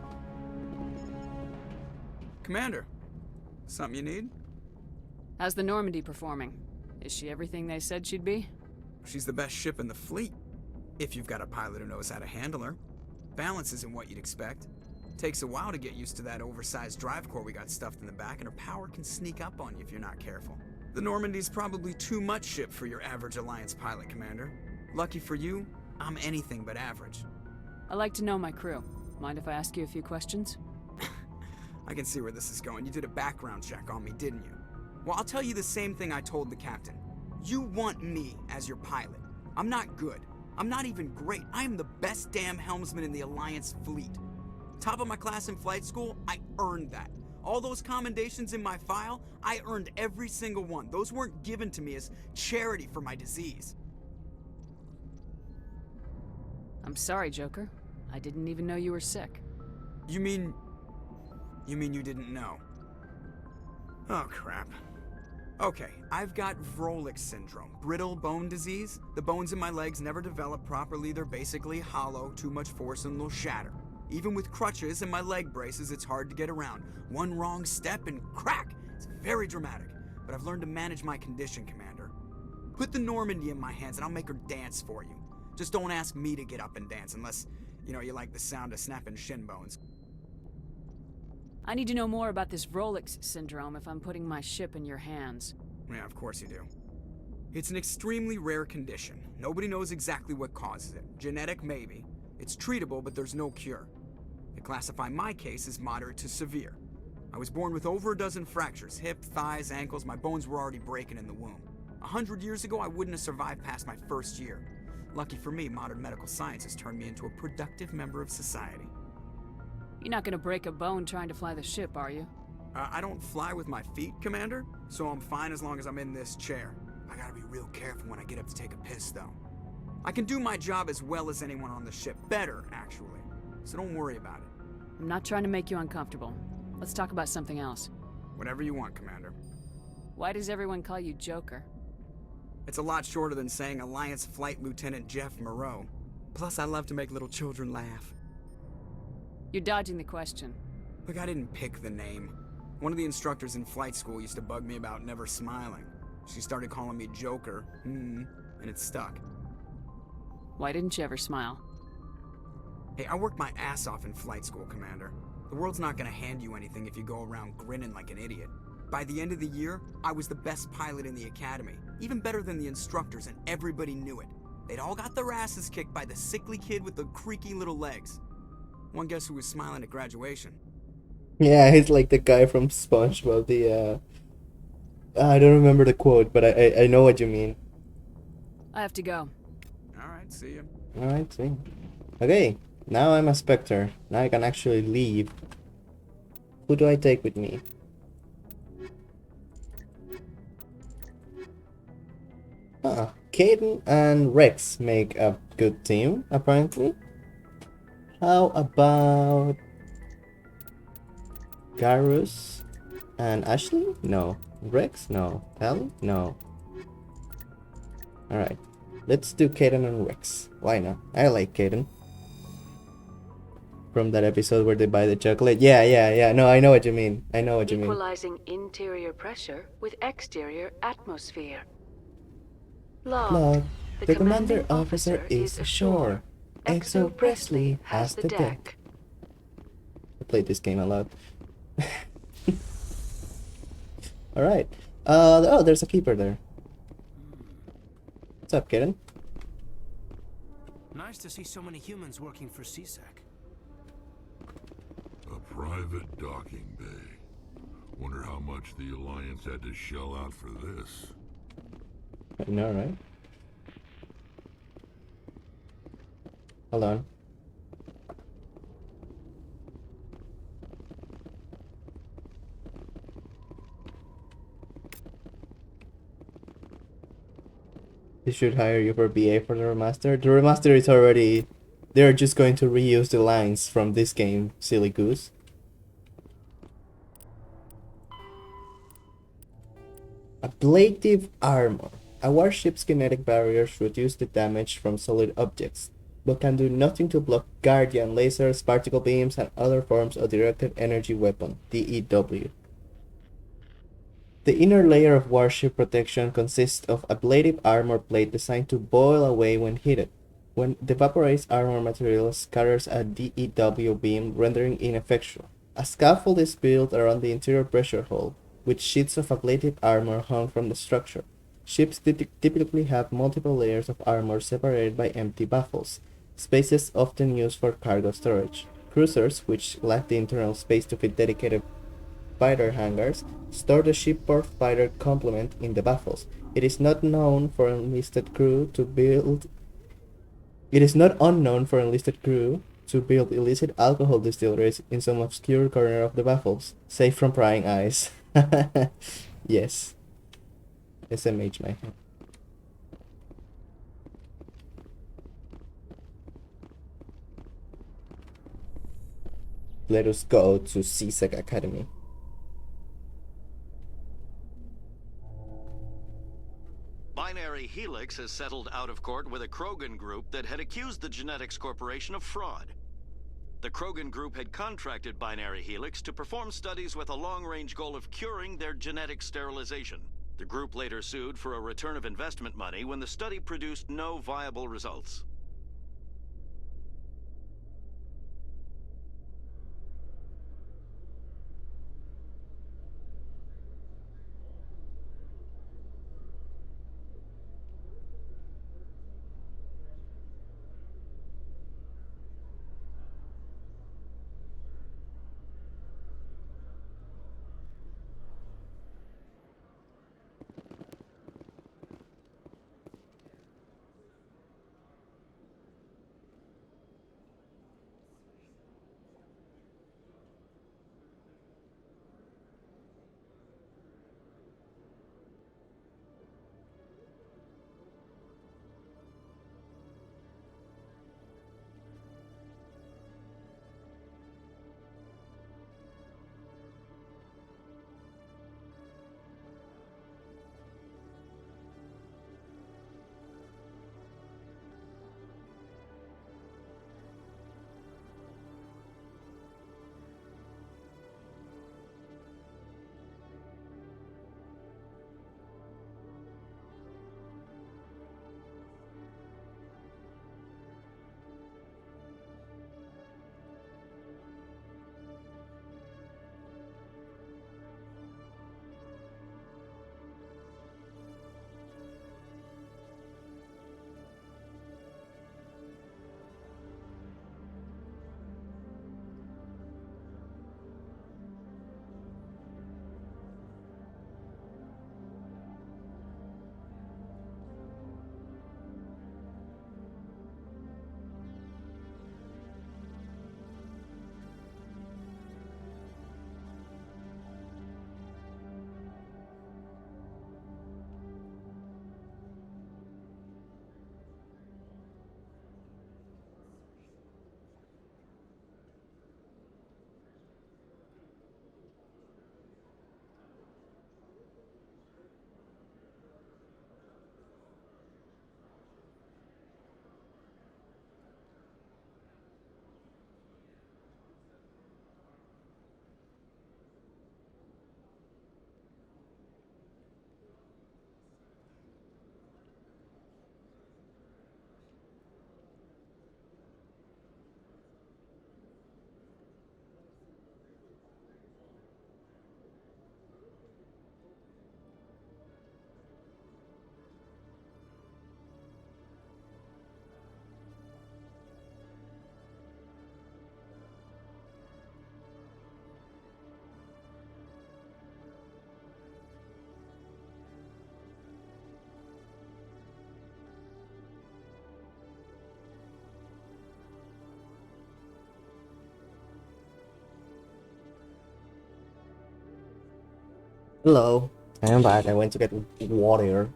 Commander, something you need? How's the Normandy performing? Is she everything they said she'd be? She's the best ship in the fleet. If you've got a pilot who knows how to handle her. Balance isn't what you'd expect. Takes a while to get used to that oversized drive core we got stuffed in the back, and her power can sneak up on you if you're not careful. The Normandy's probably too much ship for your average Alliance pilot, Commander. Lucky for you, I'm anything but average. I like to know my crew. Mind if I ask you a few questions? I can see where this is going. You did a background check on me, didn't you? Well, I'll tell you the same thing I told the captain. You want me as your pilot. I'm not good. I'm not even great. I am the best damn helmsman in the Alliance fleet. Top of my class in flight school, I earned that. All those commendations in my file, I earned every single one. Those weren't given to me as charity for my disease. I'm sorry, Joker. I didn't even know you were sick. You mean you didn't know? Oh, crap. Okay, I've got Vrolik syndrome, brittle bone disease. The bones in my legs never develop properly. They're basically hollow, too much force and they'll shatter. Even with crutches and my leg braces, it's hard to get around. One wrong step and crack! It's very dramatic, but I've learned to manage my condition, Commander. Put the Normandy in my hands and I'll make her dance for you. Just don't ask me to get up and dance unless, you like the sound of snapping shin bones. I need to know more about this Vrolik syndrome if I'm putting my ship in your hands. Yeah, of course you do. It's an extremely rare condition. Nobody knows exactly what causes it. Genetic, maybe. It's treatable, but there's no cure. They classify my case as moderate to severe. I was born with over a dozen fractures, hip, thighs, ankles. My bones were already breaking in the womb. 100 years ago, I wouldn't have survived past my first year. Lucky for me, modern medical science has turned me into a productive member of society. You're not gonna break a bone trying to fly the ship, are you? I don't fly with my feet, Commander, so I'm fine as long as I'm in this chair. I gotta be real careful when I get up to take a piss, though. I can do my job as well as anyone on the ship. Better, actually. So don't worry about it. I'm not trying to make you uncomfortable. Let's talk about something else. Whatever you want, Commander. Why does everyone call you Joker? It's a lot shorter than saying Alliance Flight Lieutenant Jeff Moreau. Plus, I love to make little children laugh. You're dodging the question. Look, I didn't pick the name. One of the instructors in flight school used to bug me about never smiling. She started calling me Joker, and it stuck. Why didn't you ever smile? Hey, I worked my ass off in flight school, Commander. The world's not gonna hand you anything if you go around grinning like an idiot. By the end of the year, I was the best pilot in the academy, even better than the instructors, and everybody knew it. They'd all got their asses kicked by the sickly kid with the creaky little legs. One guess who was smiling at graduation? Yeah, he's like the guy from SpongeBob, I don't remember the quote, but I know what you mean. I have to go. Alright, see ya. Alright, see. Okay, now I'm a Spectre. Now I can actually leave. Who do I take with me? Caden and Rex make a good team, apparently. How about Garrus and Ashley? No. Rex? No. Tally? No. Alright. Let's do Caden and Rex. Why not? I like Caden. From that episode where they buy the chocolate. Yeah. No, I know what you mean. Equalizing interior pressure with exterior atmosphere. Log. The commander officer is ashore. Exo Presley has the deck. I played this game a lot. Alright. Oh, there's a keeper there. What's up, kitten? Nice to see so many humans working for CSEC. A private docking bay. Wonder how much the Alliance had to shell out for this. I know, right? Hold on. They should hire you for BA for the remaster. The remaster is already... They're just going to reuse the lines from this game, silly goose. Ablative armor. A warship's kinetic barriers reduce the damage from solid objects, but can do nothing to block guardian lasers, particle beams, and other forms of directed energy weapon, DEW. The inner layer of warship protection consists of ablative armor plate designed to boil away when heated. When the vaporized armor material scatters a DEW beam, rendering ineffectual. A scaffold is built around the interior pressure hull, with sheets of ablative armor hung from the structure. Ships typically have multiple layers of armor separated by empty baffles, spaces often used for cargo storage. Cruisers, which lack the internal space to fit dedicated fighter hangars, store the shipboard fighter complement in the baffles. It is not unknown for enlisted crew to build illicit alcohol distilleries in some obscure corner of the baffles, safe from prying eyes. Yes. SMH, my friend. Let us go to CSEC Academy. Binary Helix has settled out of court with a Krogan group that had accused the Genetics Corporation of fraud. The Krogan group had contracted Binary Helix to perform studies with a long-range goal of curing their genetic sterilization. The group later sued for a return of investment money when the study produced no viable results. Hello, I am back. I went to get water.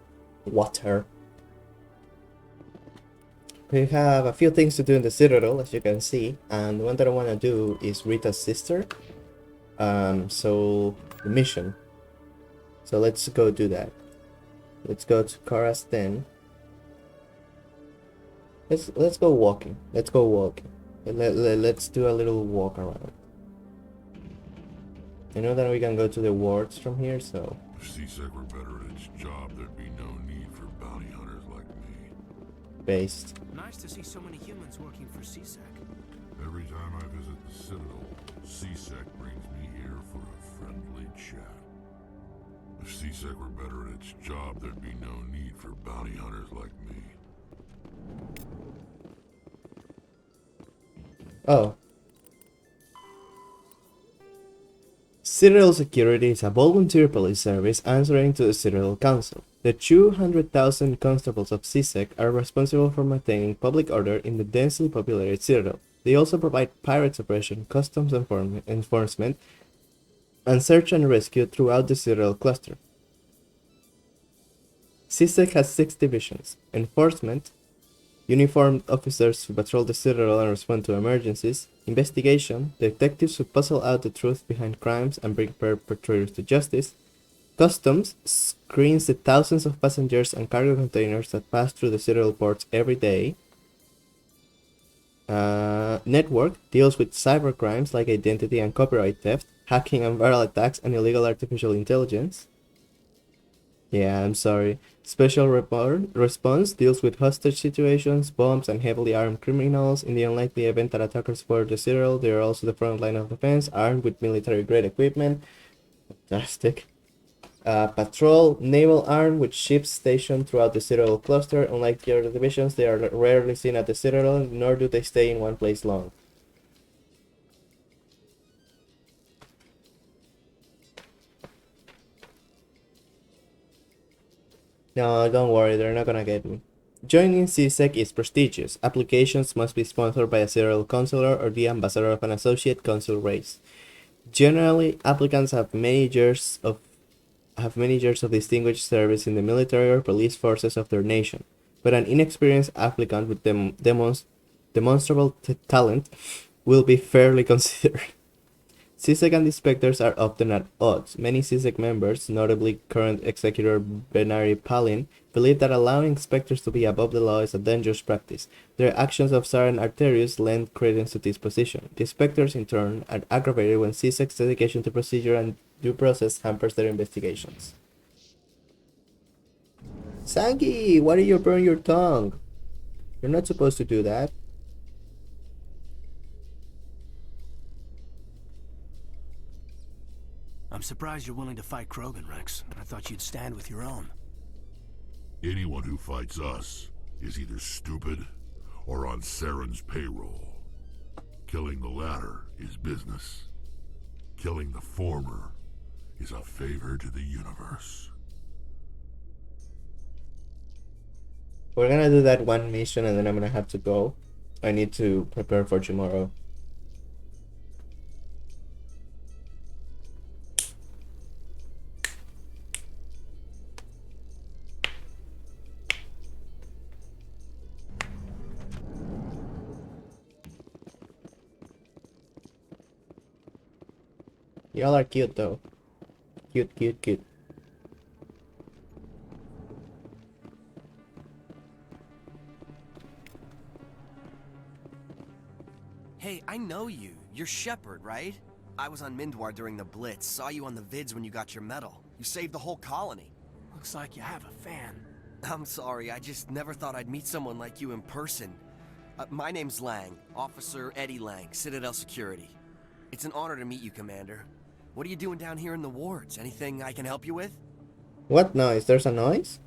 We have a few things to do in the Citadel, as you can see, and the one that I want to do is Rita's sister. So the mission. So let's go do that. Let's go to Kara's den. Let's go walking. Let's go walking. Let's do a little walk around. I know that we can go to the wards from here, so. If C-Sec were better at its job, there'd be no need for bounty hunters like me. Based. Nice to see so many humans working for C-Sec. Every time I visit the Citadel, C-Sec brings me here for a friendly chat. If C-Sec were better at its job, there'd be no need for bounty hunters like me. Oh. Citadel Security is a volunteer police service answering to the Citadel Council. The 200,000 constables of CSEC are responsible for maintaining public order in the densely populated Citadel. They also provide pirate suppression, customs enforcement, and search and rescue throughout the Citadel cluster. CSEC has 6 divisions: enforcement, uniformed officers who patrol the Citadel and respond to emergencies; investigation, detectives who puzzle out the truth behind crimes and bring perpetrators to justice; customs screens the thousands of passengers and cargo containers that pass through the Citadel ports every day; network deals with cyber crimes like identity and copyright theft, hacking and viral attacks, and illegal artificial intelligence. Yeah, I'm sorry. Special response deals with hostage situations, bombs, and heavily armed criminals. In the unlikely event that attackers board the Citadel, they are also the front line of defense, armed with military-grade equipment. Fantastic. Patrol, naval arm with ships stationed throughout the Citadel cluster. Unlike the other divisions, they are rarely seen at the Citadel, nor do they stay in one place long. No, don't worry, they're not gonna get me. Joining CSEC is prestigious. Applications must be sponsored by a Citadel consular or the ambassador of an associate consul race. Generally, applicants have many years of distinguished service in the military or police forces of their nation, but an inexperienced applicant with demonstrable talent will be fairly considered. CSEC and inspectors are often at odds. Many CSEC members, notably current executor Benari Palin, believe that allowing inspectors to be above the law is a dangerous practice. The actions of Saren Arterius lend credence to this position. The inspectors, in turn, are aggravated when CSEC's dedication to procedure and due process hampers their investigations. Sangi, why did you burn your tongue? You're not supposed to do that. I'm surprised you're willing to fight Krogan, Rex. I thought you'd stand with your own. Anyone who fights us is either stupid or on Saren's payroll. Killing the latter is business. Killing the former is a favor to the universe. We're gonna do that one mission and then I'm gonna have to go. I need to prepare for tomorrow. Y'all are cute though. Cute, cute, cute. Hey, I know you. You're Shepard, right? I was on Mindwar during the Blitz. Saw you on the vids when you got your medal. You saved the whole colony. Looks like you have a fan. I'm sorry, I just never thought I'd meet someone like you in person. My name's Lang, Officer Eddie Lang, Citadel Security. It's an honor to meet you, Commander. What are you doing down here in the wards? Anything I can help you with? What noise? There's a noise?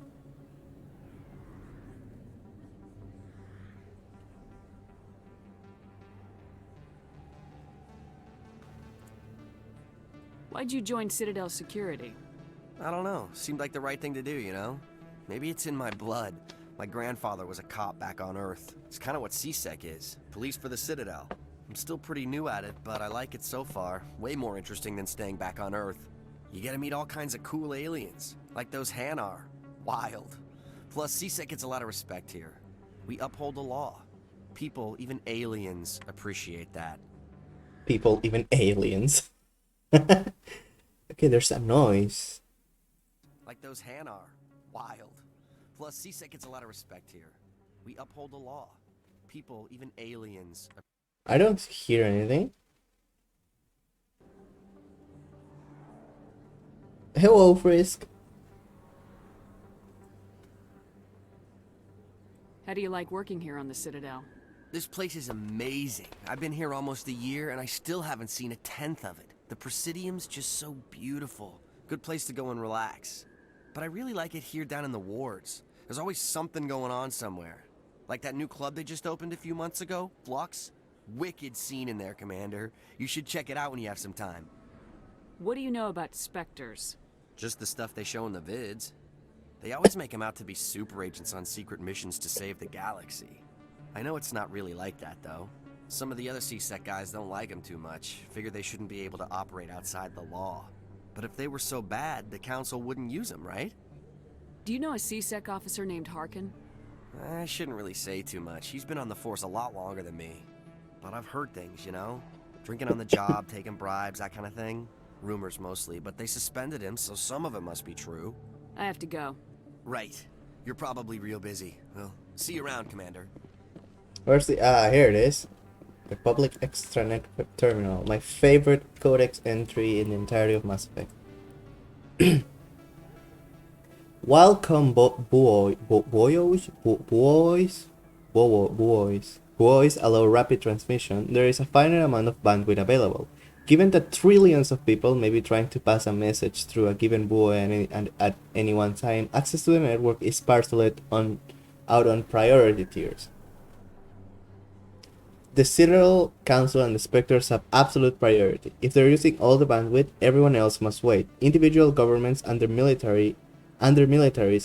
Why'd you join Citadel Security? I don't know. Seemed like the right thing to do, you know? Maybe it's in my blood. My grandfather was a cop back on Earth. It's kind of what CSEC is. Police for the Citadel. I'm still pretty new at it, but I like it so far. Way more interesting than staying back on Earth. You get to meet all kinds of cool aliens, like those Hanar. Wild. Plus, CSEC gets a lot of respect here. We uphold the law. People, even aliens, appreciate that. People, even aliens. Okay, there's a noise. Like those Hanar. Wild. Plus, CSEC gets a lot of respect here. We uphold the law. People, even aliens. I don't hear anything. Hello, Frisk. How do you like working here on the Citadel? This place is amazing. I've been here almost a year, and I still haven't seen a tenth of it. The Presidium's just so beautiful. Good place to go and relax. But I really like it here down in the wards. There's always something going on somewhere. Like that new club they just opened a few months ago, Flux. Wicked scene in there, Commander. You should check it out when you have some time. What do you know about Spectres? Just the stuff they show in the vids. They always make them out to be super agents on secret missions to save the galaxy. I know it's not really like that, though. Some of the other CSEC guys don't like them too much, figure they shouldn't be able to operate outside the law. But if they were so bad, the Council wouldn't use them, right? Do you know a CSEC officer named Harkin? I shouldn't really say too much. He's been on the force a lot longer than me. But I've heard things, you know? Drinking on the job, taking bribes, that kind of thing. Rumors mostly, but they suspended him, so some of it must be true. I have to go. Right. You're probably real busy. Well, see you around, Commander. Where's the... here it is. The Public Extranet Terminal. My favorite codex entry in the entirety of Mass Effect. Welcome, boys. Allow rapid transmission. There is a finite amount of bandwidth available. Given that trillions of people may be trying to pass a message through a given buoy and at any one time, access to the network is parceled out on priority tiers. The Citadel, Council, and the Spectres have absolute priority. If they're using all the bandwidth, everyone else must wait. Individual governments and their militaries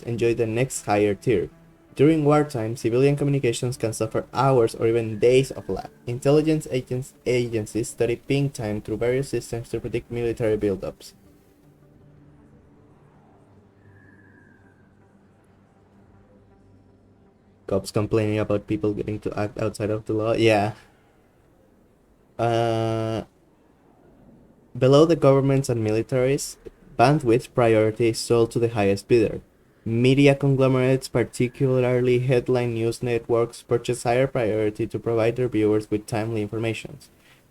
enjoy the next higher tier. During wartime, civilian communications can suffer hours or even days of lag. Intelligence agencies study ping time through various systems to predict military buildups. Cops complaining about people getting to act outside of the law. Yeah. Below the governments and militaries, bandwidth priority is sold to the highest bidder. Media conglomerates, particularly headline news networks, purchase higher priority to provide their viewers with timely information.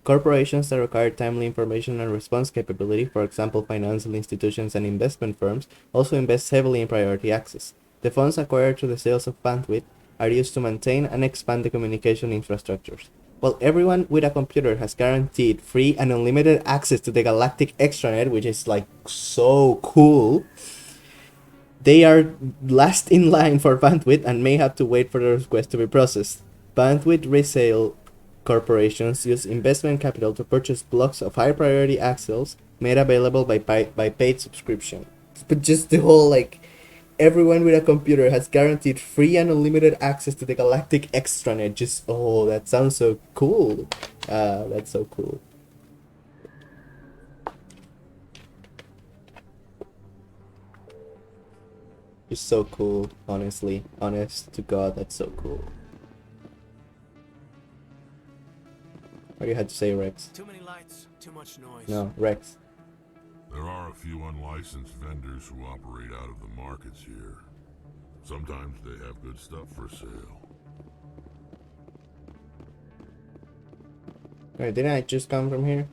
Corporations that require timely information and response capability, for example financial institutions and investment firms, also invest heavily in priority access. The funds acquired through the sales of bandwidth are used to maintain and expand the communication infrastructures. While everyone with a computer has guaranteed free and unlimited access to the galactic extranet, which is like so cool, they are last in line for bandwidth and may have to wait for their request to be processed. Bandwidth resale corporations use investment capital to purchase blocks of high priority access made available by paid subscription. But just the whole like, everyone with a computer has guaranteed free and unlimited access to the galactic extranet. Just, oh, that sounds so cool. That's so cool. It's so cool, honestly. Honest to God, that's so cool. What do you have to say, Rex? Too many lights, too much noise. No, Rex. There are a few unlicensed vendors who operate out of the markets here. Sometimes they have good stuff for sale. Wait, didn't I just come from here?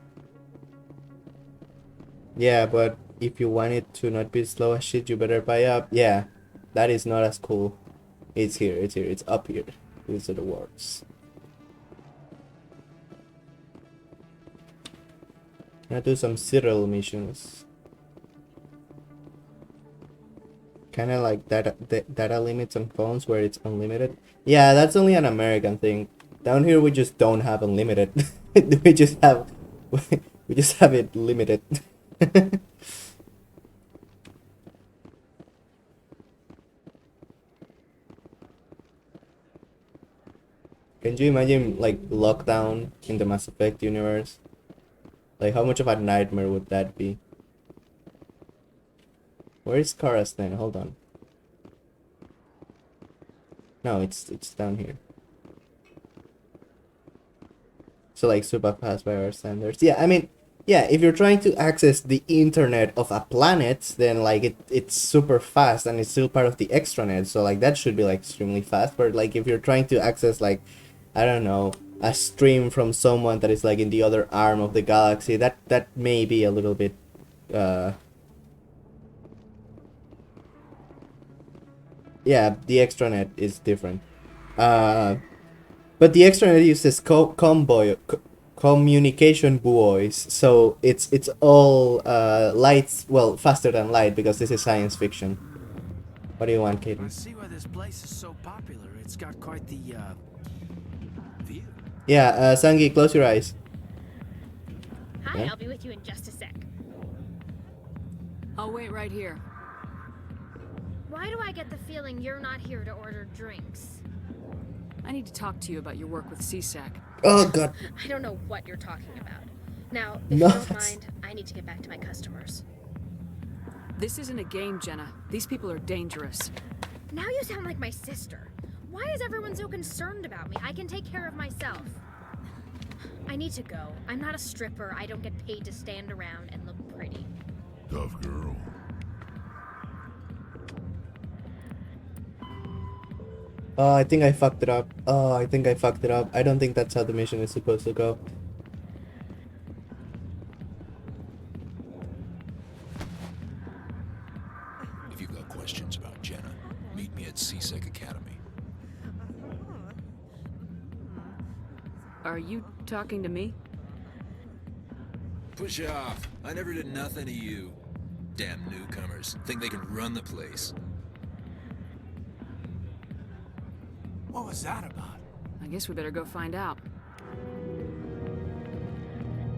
Yeah, but if you want it to not be slow as shit, you better buy up. Yeah, that is not as cool. It's here, it's up here. These are the words. I'm gonna do some Cyril missions. Kinda like data limits on phones where it's unlimited. Yeah, that's only an American thing. Down here we just don't have unlimited. we just have it limited. Can you imagine like lockdown in the Mass Effect universe? Like how much of a nightmare would that be? Where's Kara's then? Hold on. No, it's down here. So like super fast by our standards. Yeah, I mean, yeah, if you're trying to access the internet of a planet, then like it's super fast and it's still part of the extranet. So like that should be like extremely fast. But like if you're trying to access like, I don't know, a stream from someone that is like in the other arm of the galaxy, that may be a little bit yeah, the extranet is different. But the extranet uses communication buoys, so it's all lights, well, faster than light because this is science fiction. What do you want, Kaden? I see why this place is so popular. It's got quite the view. Yeah, Sangi, close your eyes. Hi, Yeah? I'll be with you in just a sec. I'll wait right here. Why do I get the feeling you're not here to order drinks? I need to talk to you about your work with CSAC. Oh god. I don't know what you're talking about. Now, if No, you don't that's- mind, I need to get back to my customers. This isn't a game, Jenna. These people are dangerous. Now you sound like my sister. Why is everyone so concerned about me? I can take care of myself. I need to go. I'm not a stripper. I don't get paid to stand around and look pretty. Tough girl. Oh, I think I fucked it up. Oh, I think I fucked it up. I don't think that's how the mission is supposed to go. If you've got questions about Jenna, meet me at CSEC Academy. Are you talking to me? Push off. I never did nothing to you. Damn newcomers. Think they can run the place. What was that about? I guess we better go find out.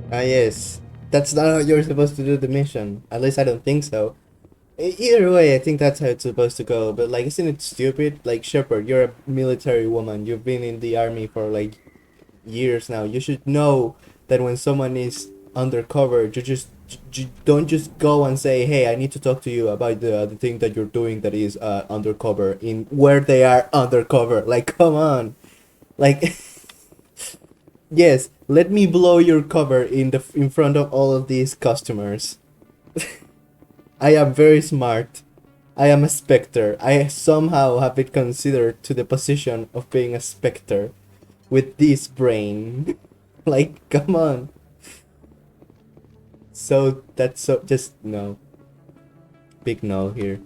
Ah, yes. That's not how you're supposed to do the mission. At least I don't think so. Either way, I think that's how it's supposed to go. But, like, isn't it stupid? Like, Shepard, you're a military woman. You've been in the army for, like, years now. You should know that when someone is undercover, you don't just go and say, hey, I need to talk to you about the thing that you're doing that is undercover in where they are undercover. Like, come on. Like, yes, let me blow your cover in front of all of these customers. I am very smart. I am a specter. I somehow have been considered to the position of being a specter with this brain. Like, come on. So that's so just no. Big no here.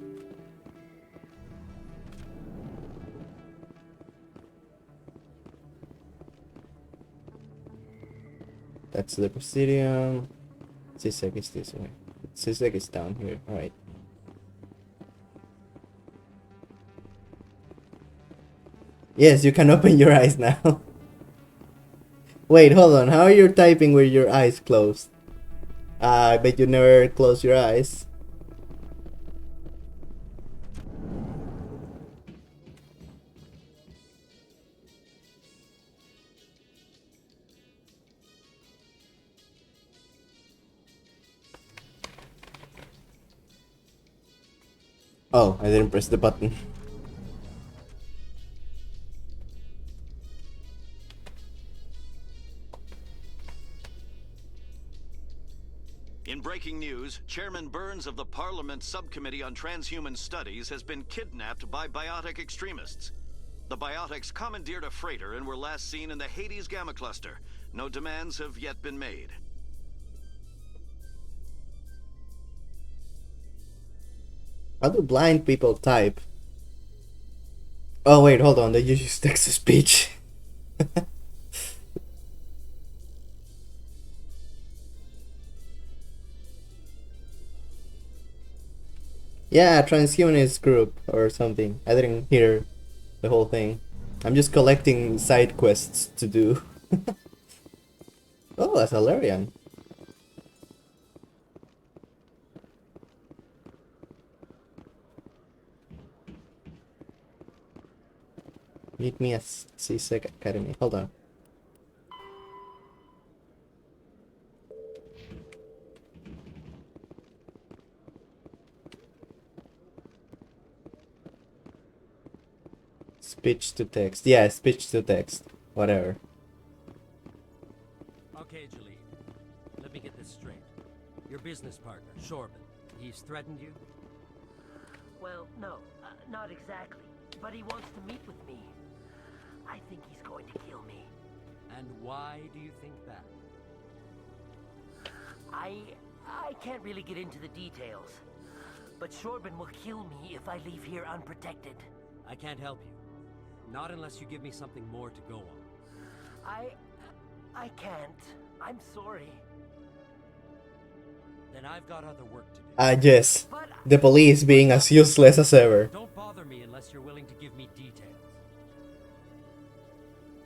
That's the Presidium. CSEC is this way. CSEC is down here. Alright. Yes, you can open your eyes now. Wait, hold on. How are you typing with your eyes closed? I bet you never close your eyes. Oh, I didn't press the button. In breaking news, Chairman Burns of the Parliament Subcommittee on Transhuman Studies has been kidnapped by biotic extremists. The biotics commandeered a freighter and were last seen in the Hades Gamma Cluster. No demands have yet been made. How do blind people type? Oh wait, hold on, they use text to speech. Yeah, transhumanist group or something. I didn't hear the whole thing. I'm just collecting side quests to do. Oh, a Salarian. Meet me at CSEC Academy. Hold on. Speech to text. Yeah, speech to text. Whatever. Okay, Jalid. Let me get this straight. Your business partner, Shorban, he's threatened you? Well, no, not exactly. But he wants to meet with me. I think he's going to kill me. And why do you think that? I can't really get into the details. But Shorban will kill me if I leave here unprotected. I can't help you. Not unless you give me something more to go on. I can't. I'm sorry. Then I've got other work to do. Yes. The police being as useless as ever. Don't bother me unless you're willing to give me details.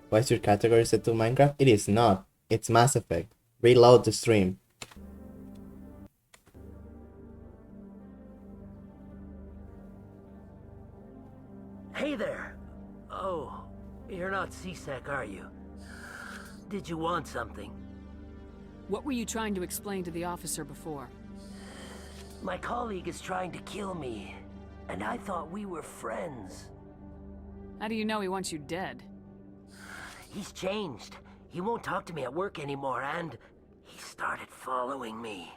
Why is your category set to Minecraft? It is not. It's Mass Effect. Reload the stream. Hey there. Oh, you're not CSEC, are you? Did you want something? What were you trying to explain to the officer before? My colleague is trying to kill me, and I thought we were friends. How do you know he wants you dead? He's changed. He won't talk to me at work anymore, and he started following me.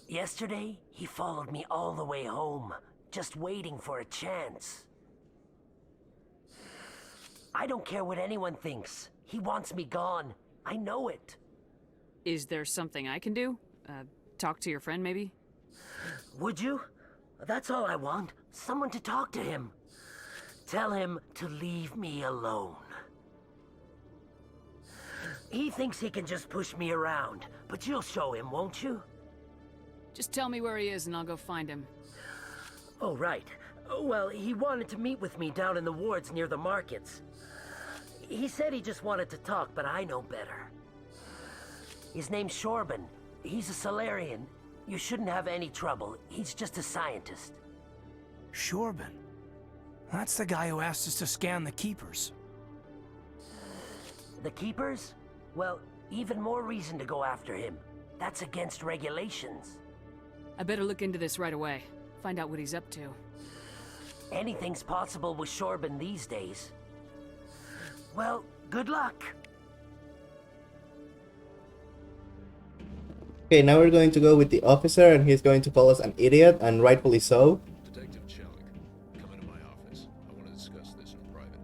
Yesterday, he followed me all the way home, just waiting for a chance. I don't care what anyone thinks. He wants me gone. I know it. Is there something I can do? Talk to your friend, maybe? Would you? That's all I want. Someone to talk to him. Tell him to leave me alone. He thinks he can just push me around, but you'll show him, won't you? Just tell me where he is and I'll go find him. Oh, right. Well, he wanted to meet with me down in the wards near the markets. He said he just wanted to talk, but I know better. His name's Shorban. He's a Solarian. You shouldn't have any trouble. He's just a scientist. Shorban? That's the guy who asked us to scan the Keepers. The Keepers? Well, even more reason to go after him. That's against regulations. I better look into this right away. Find out what he's up to. Anything's possible with Shorban these days. Well, good luck. Okay, now we're going to go with the officer, and he's going to call us an idiot, and rightfully so. Detective Chelik, come into my office. I want to discuss this in private.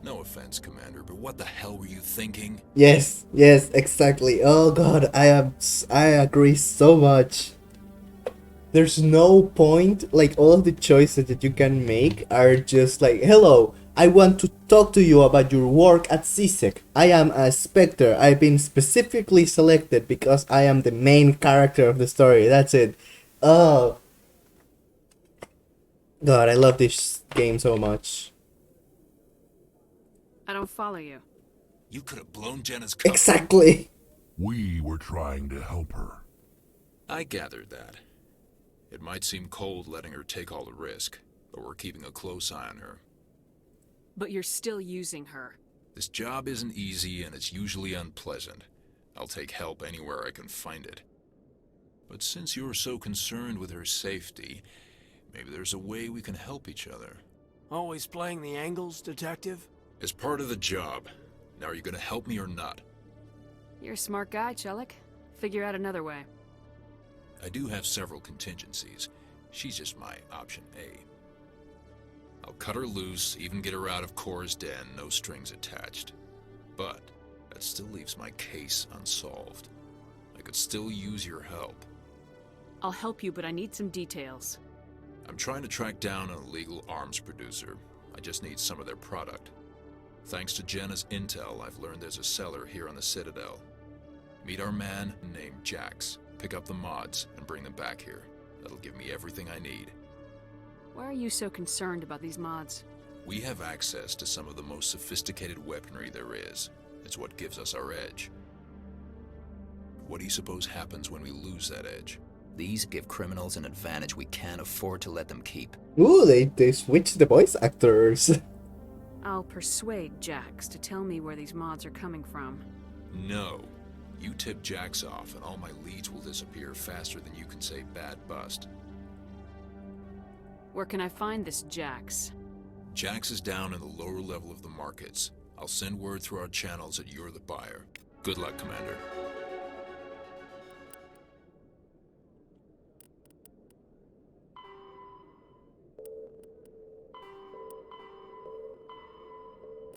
No offense, Commander, but what the hell were you thinking? Yes, exactly. Oh god, I agree so much. There's no point, like all of the choices that you can make are just like, hello, I want to talk to you about your work at CSEC. I am a Spectre. I've been specifically selected because I am the main character of the story. That's it. Oh. God, I love this game so much. I don't follow you. You could have blown Jenna's cover. Exactly. We were trying to help her. I gathered that. It might seem cold letting her take all the risk, but we're keeping a close eye on her. But you're still using her. This job isn't easy and it's usually unpleasant. I'll take help anywhere I can find it. But since you're so concerned with her safety, maybe there's a way we can help each other. Always playing the angles, Detective? As part of the job. Now are you gonna help me or not? You're a smart guy, Chelik. Figure out another way. I do have several contingencies. She's just my option A. I'll cut her loose, even get her out of Cora's den, no strings attached. But that still leaves my case unsolved. I could still use your help. I'll help you, but I need some details. I'm trying to track down an illegal arms producer. I just need some of their product. Thanks to Jenna's intel, I've learned there's a seller here on the Citadel. Meet our man named Jax. Pick up the mods and bring them back here. That'll give me everything I need. Why are you so concerned about these mods? We have access to some of the most sophisticated weaponry there is. It's what gives us our edge. What do you suppose happens when we lose that edge? These give criminals an advantage we can't afford to let them keep. Ooh, they switched the voice actors. I'll persuade Jax to tell me where these mods are coming from. No. You tip Jax off and all my leads will disappear faster than you can say bad bust. Where can I find this Jax? Jax is down in the lower level of the markets. I'll send word through our channels that you're the buyer. Good luck, Commander.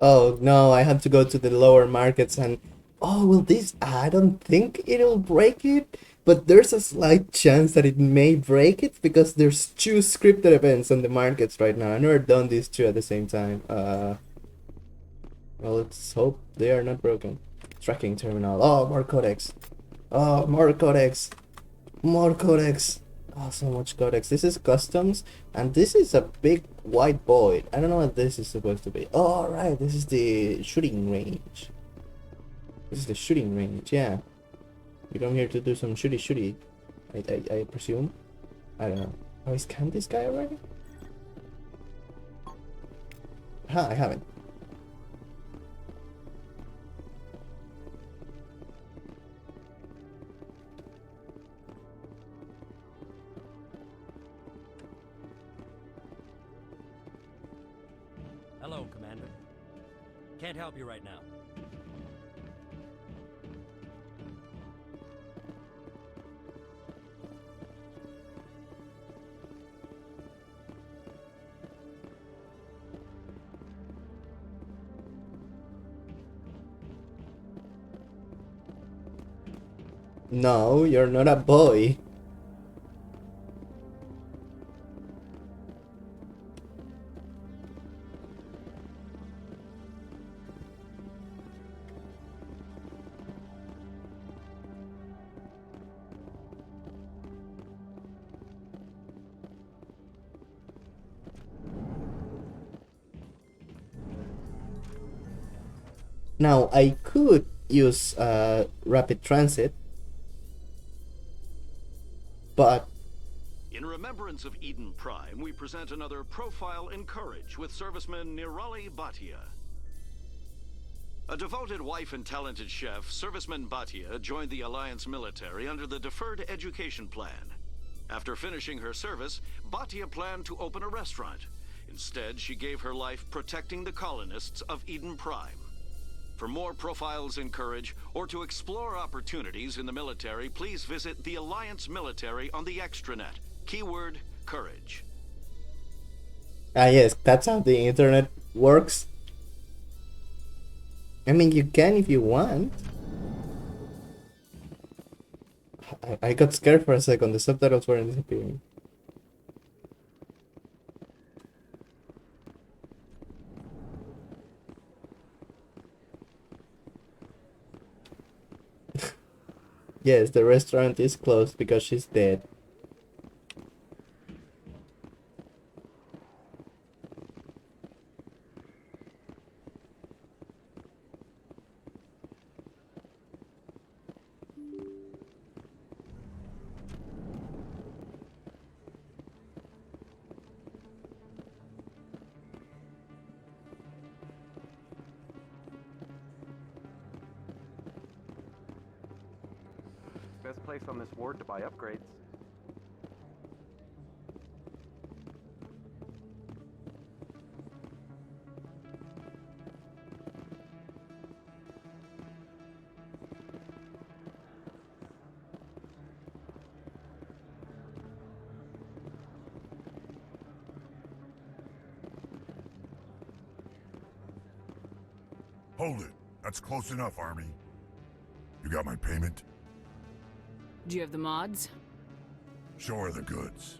Oh no, I have to go to the lower markets and... Oh, well this... I don't think it'll break it, but there's a slight chance that it may break it because there's 2 scripted events on the markets right now. I've never done these 2 at the same time. Well, let's hope they are not broken. Tracking terminal. Oh, more codex. Oh, more codex. More codex. Oh, so much codex. This is customs, and this is a big white void. I don't know what this is supposed to be. Oh, right. This is the shooting range. This is the shooting range, yeah. You come here to do some shooty. I presume. I don't know. Oh, I scanned this guy already? Huh, I haven't. Hello, Commander. Can't help you right now. No, you're not a boy. Now, I could use rapid transit, but... In remembrance of Eden Prime, we present another profile in courage with serviceman Nirali Bhatia. A devoted wife and talented chef, serviceman Bhatia joined the Alliance military under the Deferred Education Plan. After finishing her service, Bhatia planned to open a restaurant. Instead, she gave her life protecting the colonists of Eden Prime. For more profiles in courage, or to explore opportunities in the military, please visit the Alliance Military on the extranet. Keyword, courage. Ah yes, that's how the internet works. I mean, you can if you want. I got scared for a second, the subtitles weren't disappearing. Yes, the restaurant is closed because she's dead. Best place on this ward to buy upgrades. Hold it. That's close enough, Army. You got my payment? Do you have the mods? Show her the goods.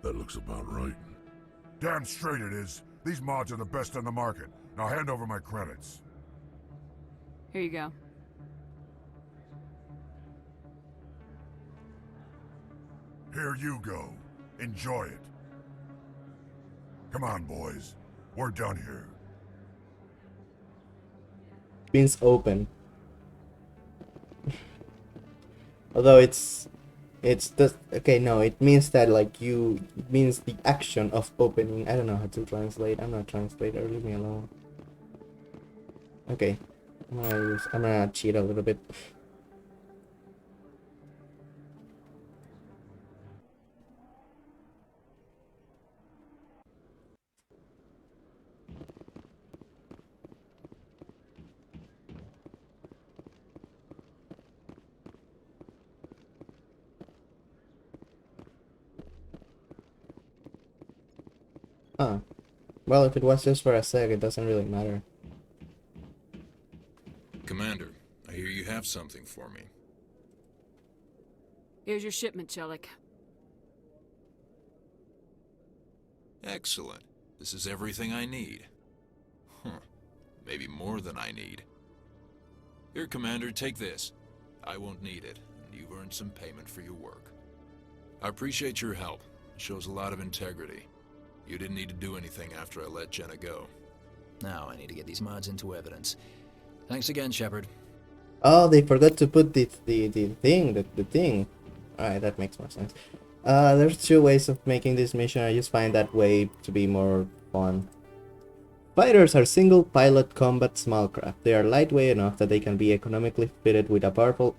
That looks about right. Damn straight it is. These mods are the best on the market. Now hand over my credits. Here you go. Here you go. Enjoy it. Come on, boys. We're done here. Means open. Although it's just okay. No, it means that like it means the action of opening. I don't know how to translate. I'm not a translator. Leave me alone. Okay, I'm gonna cheat a little bit. Ah, well, if it was just for a sec, it doesn't really matter. Commander, I hear you have something for me. Here's your shipment, Chelik. Excellent. This is everything I need. Huh. Maybe more than I need. Here, Commander, take this. I won't need it, and you've earned some payment for your work. I appreciate your help. It shows a lot of integrity. You didn't need to do anything after I let Jenna go. Now I need to get these mods into evidence. Thanks again, Shepard. Oh, they forgot to put the thing. Alright, that makes more sense. There's two ways of making this mission. I just find that way to be more fun. Fighters are single-pilot combat small craft. They are lightweight enough that they can be economically fitted with powerful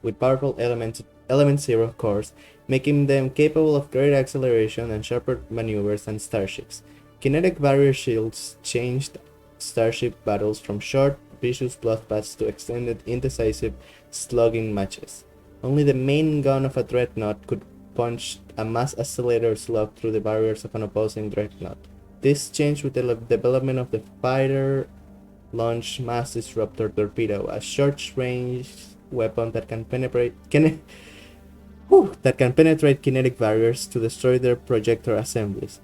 element zero cores, making them capable of greater acceleration and sharper maneuvers than starships. Kinetic barrier shields changed starship battles from short, vicious bloodbaths to extended, indecisive slugging matches. Only the main gun of a dreadnought could punch a mass accelerator slug through the barriers of an opposing dreadnought. This changed with the development of the fighter-launched mass disruptor torpedo, a short-range weapon that can penetrate kinetic barriers to destroy their projector assemblies.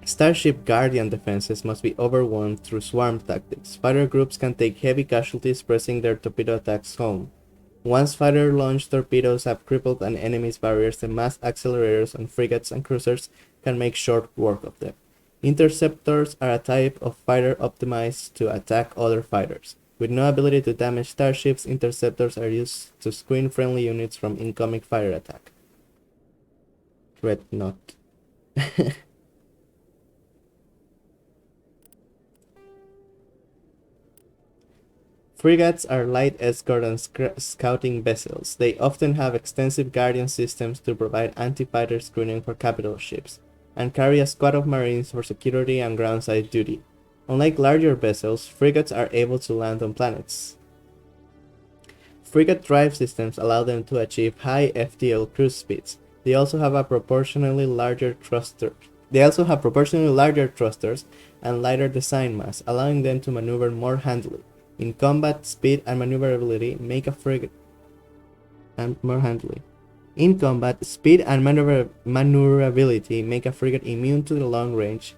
Starship Guardian defenses must be overwhelmed through swarm tactics. Fighter groups can take heavy casualties pressing their torpedo attacks home. Once fighter-launched torpedoes have crippled an enemy's barriers, the mass accelerators on frigates and cruisers can make short work of them. Interceptors are a type of fighter optimized to attack other fighters. With no ability to damage starships, interceptors are used to screen friendly units from incoming fighter attack. Dreadnought. Frigates are light escort and scouting vessels. They often have extensive guardian systems to provide anti-fighter screening for capital ships, and carry a squad of marines for security and groundside duty. Unlike larger vessels, frigates are able to land on planets. Frigate drive systems allow them to achieve high FTL cruise speeds. They also have proportionally larger thrusters and lighter design mass, allowing them to maneuver more handily. In combat, speed and maneuverability make a frigate immune to the long-range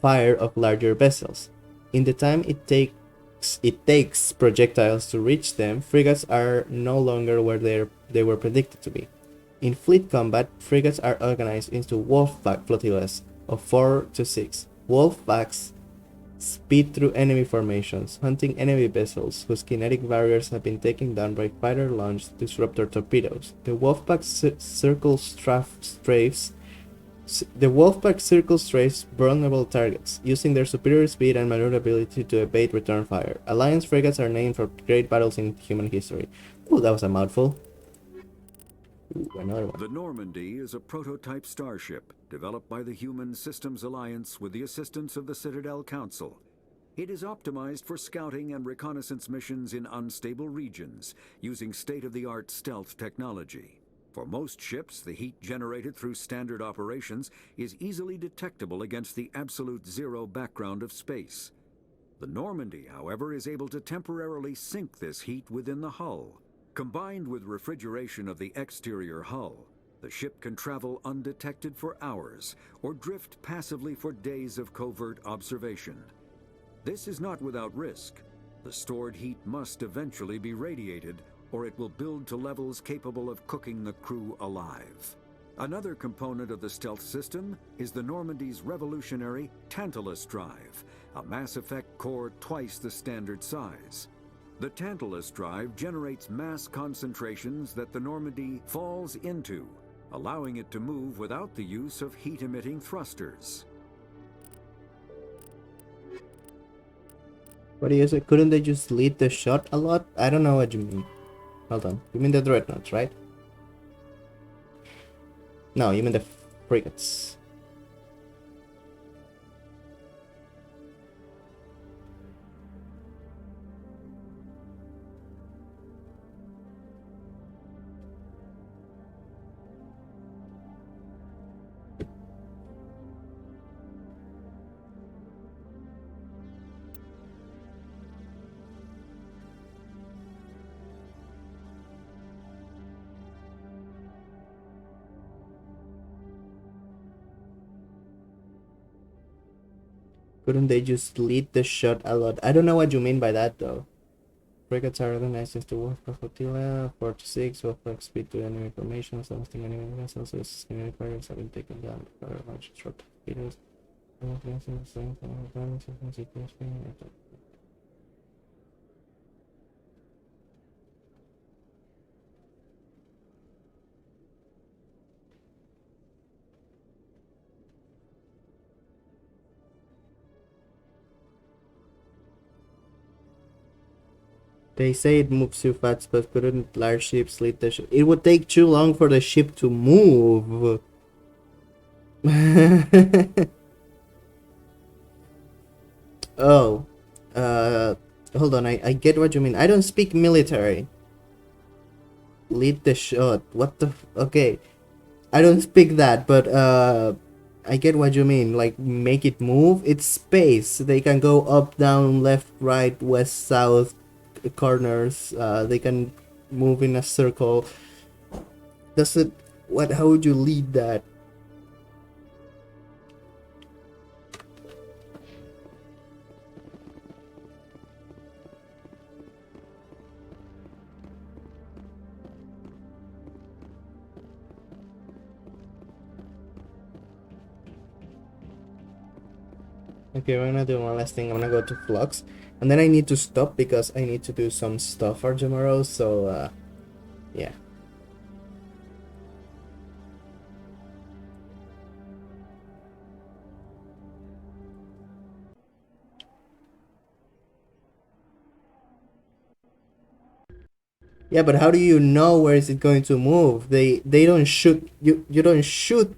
fire of larger vessels. In the time it takes projectiles to reach them, frigates are no longer where they were predicted to be. In fleet combat, frigates are organized into wolfpack flotillas of 4 to 6. Wolfpacks speed through enemy formations, hunting enemy vessels whose kinetic barriers have been taken down by fighter-launched disruptor torpedoes. The Wolfpack circles strafe vulnerable targets, using their superior speed and maneuverability to evade return fire. Alliance frigates are named for great battles in human history. Ooh, that was a mouthful. Ooh, another one. The Normandy is a prototype starship developed by the Human Systems Alliance with the assistance of the Citadel Council. It is optimized for scouting and reconnaissance missions in unstable regions, using state-of-the-art stealth technology. For most ships, the heat generated through standard operations is easily detectable against the absolute zero background of space. The Normandy, however, is able to temporarily sink this heat within the hull. Combined with refrigeration of the exterior hull, the ship can travel undetected for hours or drift passively for days of covert observation. This is not without risk. The stored heat must eventually be radiated, or it will build to levels capable of cooking the crew alive. Another component of the stealth system is the Normandy's revolutionary Tantalus drive, a Mass Effect core twice the standard size. The Tantalus drive generates mass concentrations that the Normandy falls into, allowing it to move without the use of heat-emitting thrusters. What do you say? Couldn't they just lead the shot a lot? I don't know what you mean. Hold on. You mean the dreadnoughts, right? No, you mean the frigates. Couldn't they just lead the shot a lot? I don't know what you mean by that though. Frigates are organized into warfare flotilla, 4 to 6, warfare speed to enemy formation, something enemy vessels, enemy fighters have been taken down by a large short speeders. They say it moves too fast, but couldn't large ships lead the ship? It would take too long for the ship to move. Oh, hold on. I get what you mean. I don't speak military. Lead the shot. What the? Okay, I don't speak that, but I get what you mean. Like make it move. It's space. They can go up, down, left, right, west, south, corners. They can move in a circle. Does it? What? How would you lead that? Okay, we're gonna do one last thing. I'm gonna go to Flux, and then I need to stop because I need to do some stuff for tomorrow. So, yeah. Yeah, but how do you know where is it going to move? They don't shoot you. You don't shoot.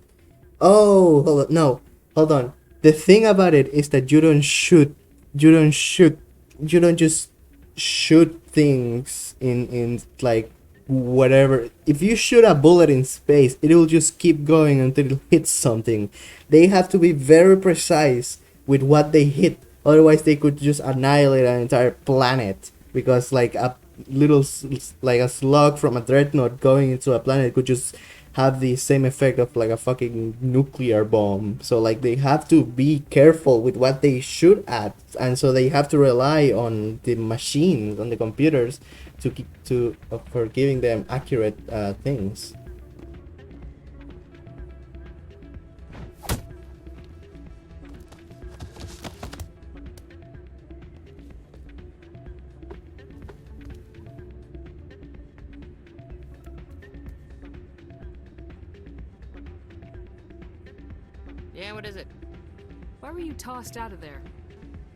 Oh, hold on. No, hold on. The thing about it is that you don't shoot. You don't shoot. You don't just shoot things in like whatever. If you shoot a bullet in space, it will just keep going until it hits something. They have to be very precise with what they hit. Otherwise, they could just annihilate an entire planet because like a little like a slug from a dreadnought going into a planet could just have the same effect of like a fucking nuclear bomb. So like they have to be careful with what they shoot at, and so they have to rely on the machines, on the computers, to keep to for giving them accurate things. Yeah, what is it? Why were you tossed out of there?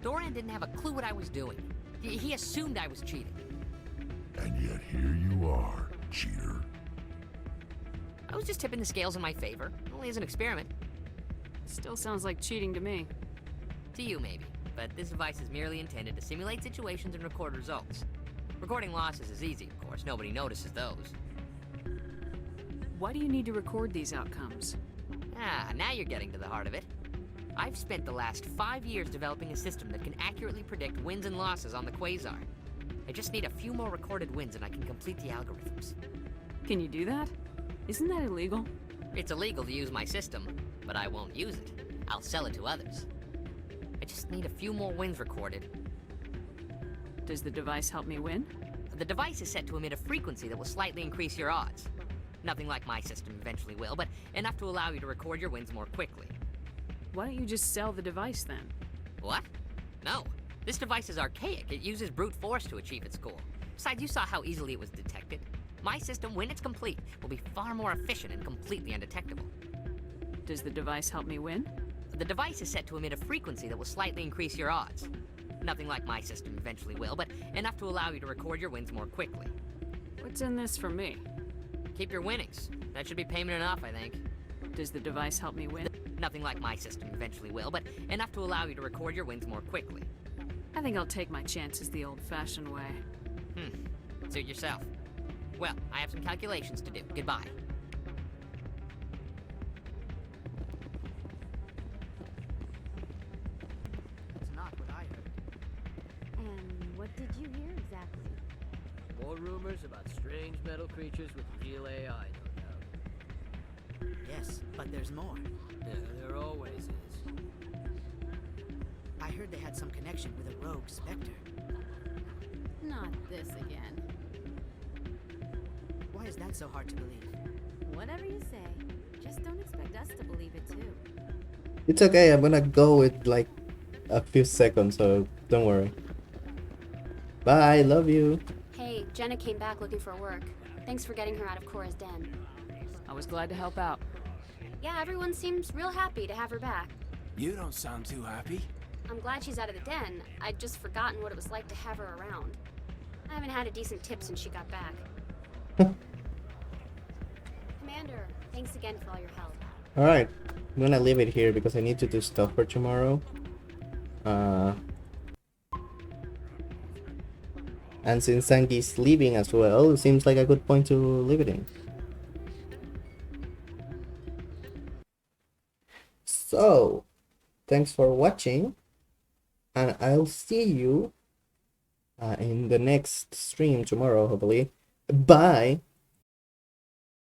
Dorian didn't have a clue what I was doing. He assumed I was cheating. And yet here you are, cheater. I was just tipping the scales in my favor, only as an experiment. Still sounds like cheating to me. To you, maybe. But this device is merely intended to simulate situations and record results. Recording losses is easy, of course. Nobody notices those. Why do you need to record these outcomes? Ah, now you're getting to the heart of it. I've spent the last 5 years developing a system that can accurately predict wins and losses on the Quasar. I just need a few more recorded wins and I can complete the algorithms. Can you do that? Isn't that illegal? It's illegal to use my system, but I won't use it. I'll sell it to others. I just need a few more wins recorded. Does the device help me win? The device is set to emit a frequency that will slightly increase your odds. Nothing like my system eventually will, but enough to allow you to record your wins more quickly. Why don't you just sell the device then? What? No. This device is archaic. It uses brute force to achieve its goal. Besides, you saw how easily it was detected. My system, when it's complete, will be far more efficient and completely undetectable. Does the device help me win? The device is set to emit a frequency that will slightly increase your odds. Nothing like my system eventually will, but enough to allow you to record your wins more quickly. What's in this for me? Keep your winnings. That should be payment enough, I think. Does the device help me win? Nothing like my system eventually will, but enough to allow you to record your wins more quickly. I think I'll take my chances the old-fashioned way. Suit yourself. Well, I have some calculations to do. Goodbye. That's not what I heard. And what did you hear exactly? More rumors about strange metal creatures with real AI, no doubt. Yes, but there's more. Yeah, there always is. heard they had some connection with a rogue Spectre. Not this again. Why is that so hard to believe? Whatever you say. Just don't expect us to believe it too. It's okay, I'm gonna go with like a few seconds, so don't worry. Bye, love you. Hey, Jenna came back looking for work. Thanks for getting her out of Cora's den. I was glad to help out. Yeah, everyone seems real happy to have her back. You don't sound too happy. I'm glad she's out of the den. I'd just forgotten what it was like to have her around. I haven't had a decent tip since she got back. Commander, thanks again for all your help. Alright, I'm gonna leave it here because I need to do stuff for tomorrow. And since Sangi's leaving as well, it seems like a good point to leave it in. So, thanks for watching, and I'll see you in the next stream tomorrow, hopefully. Bye!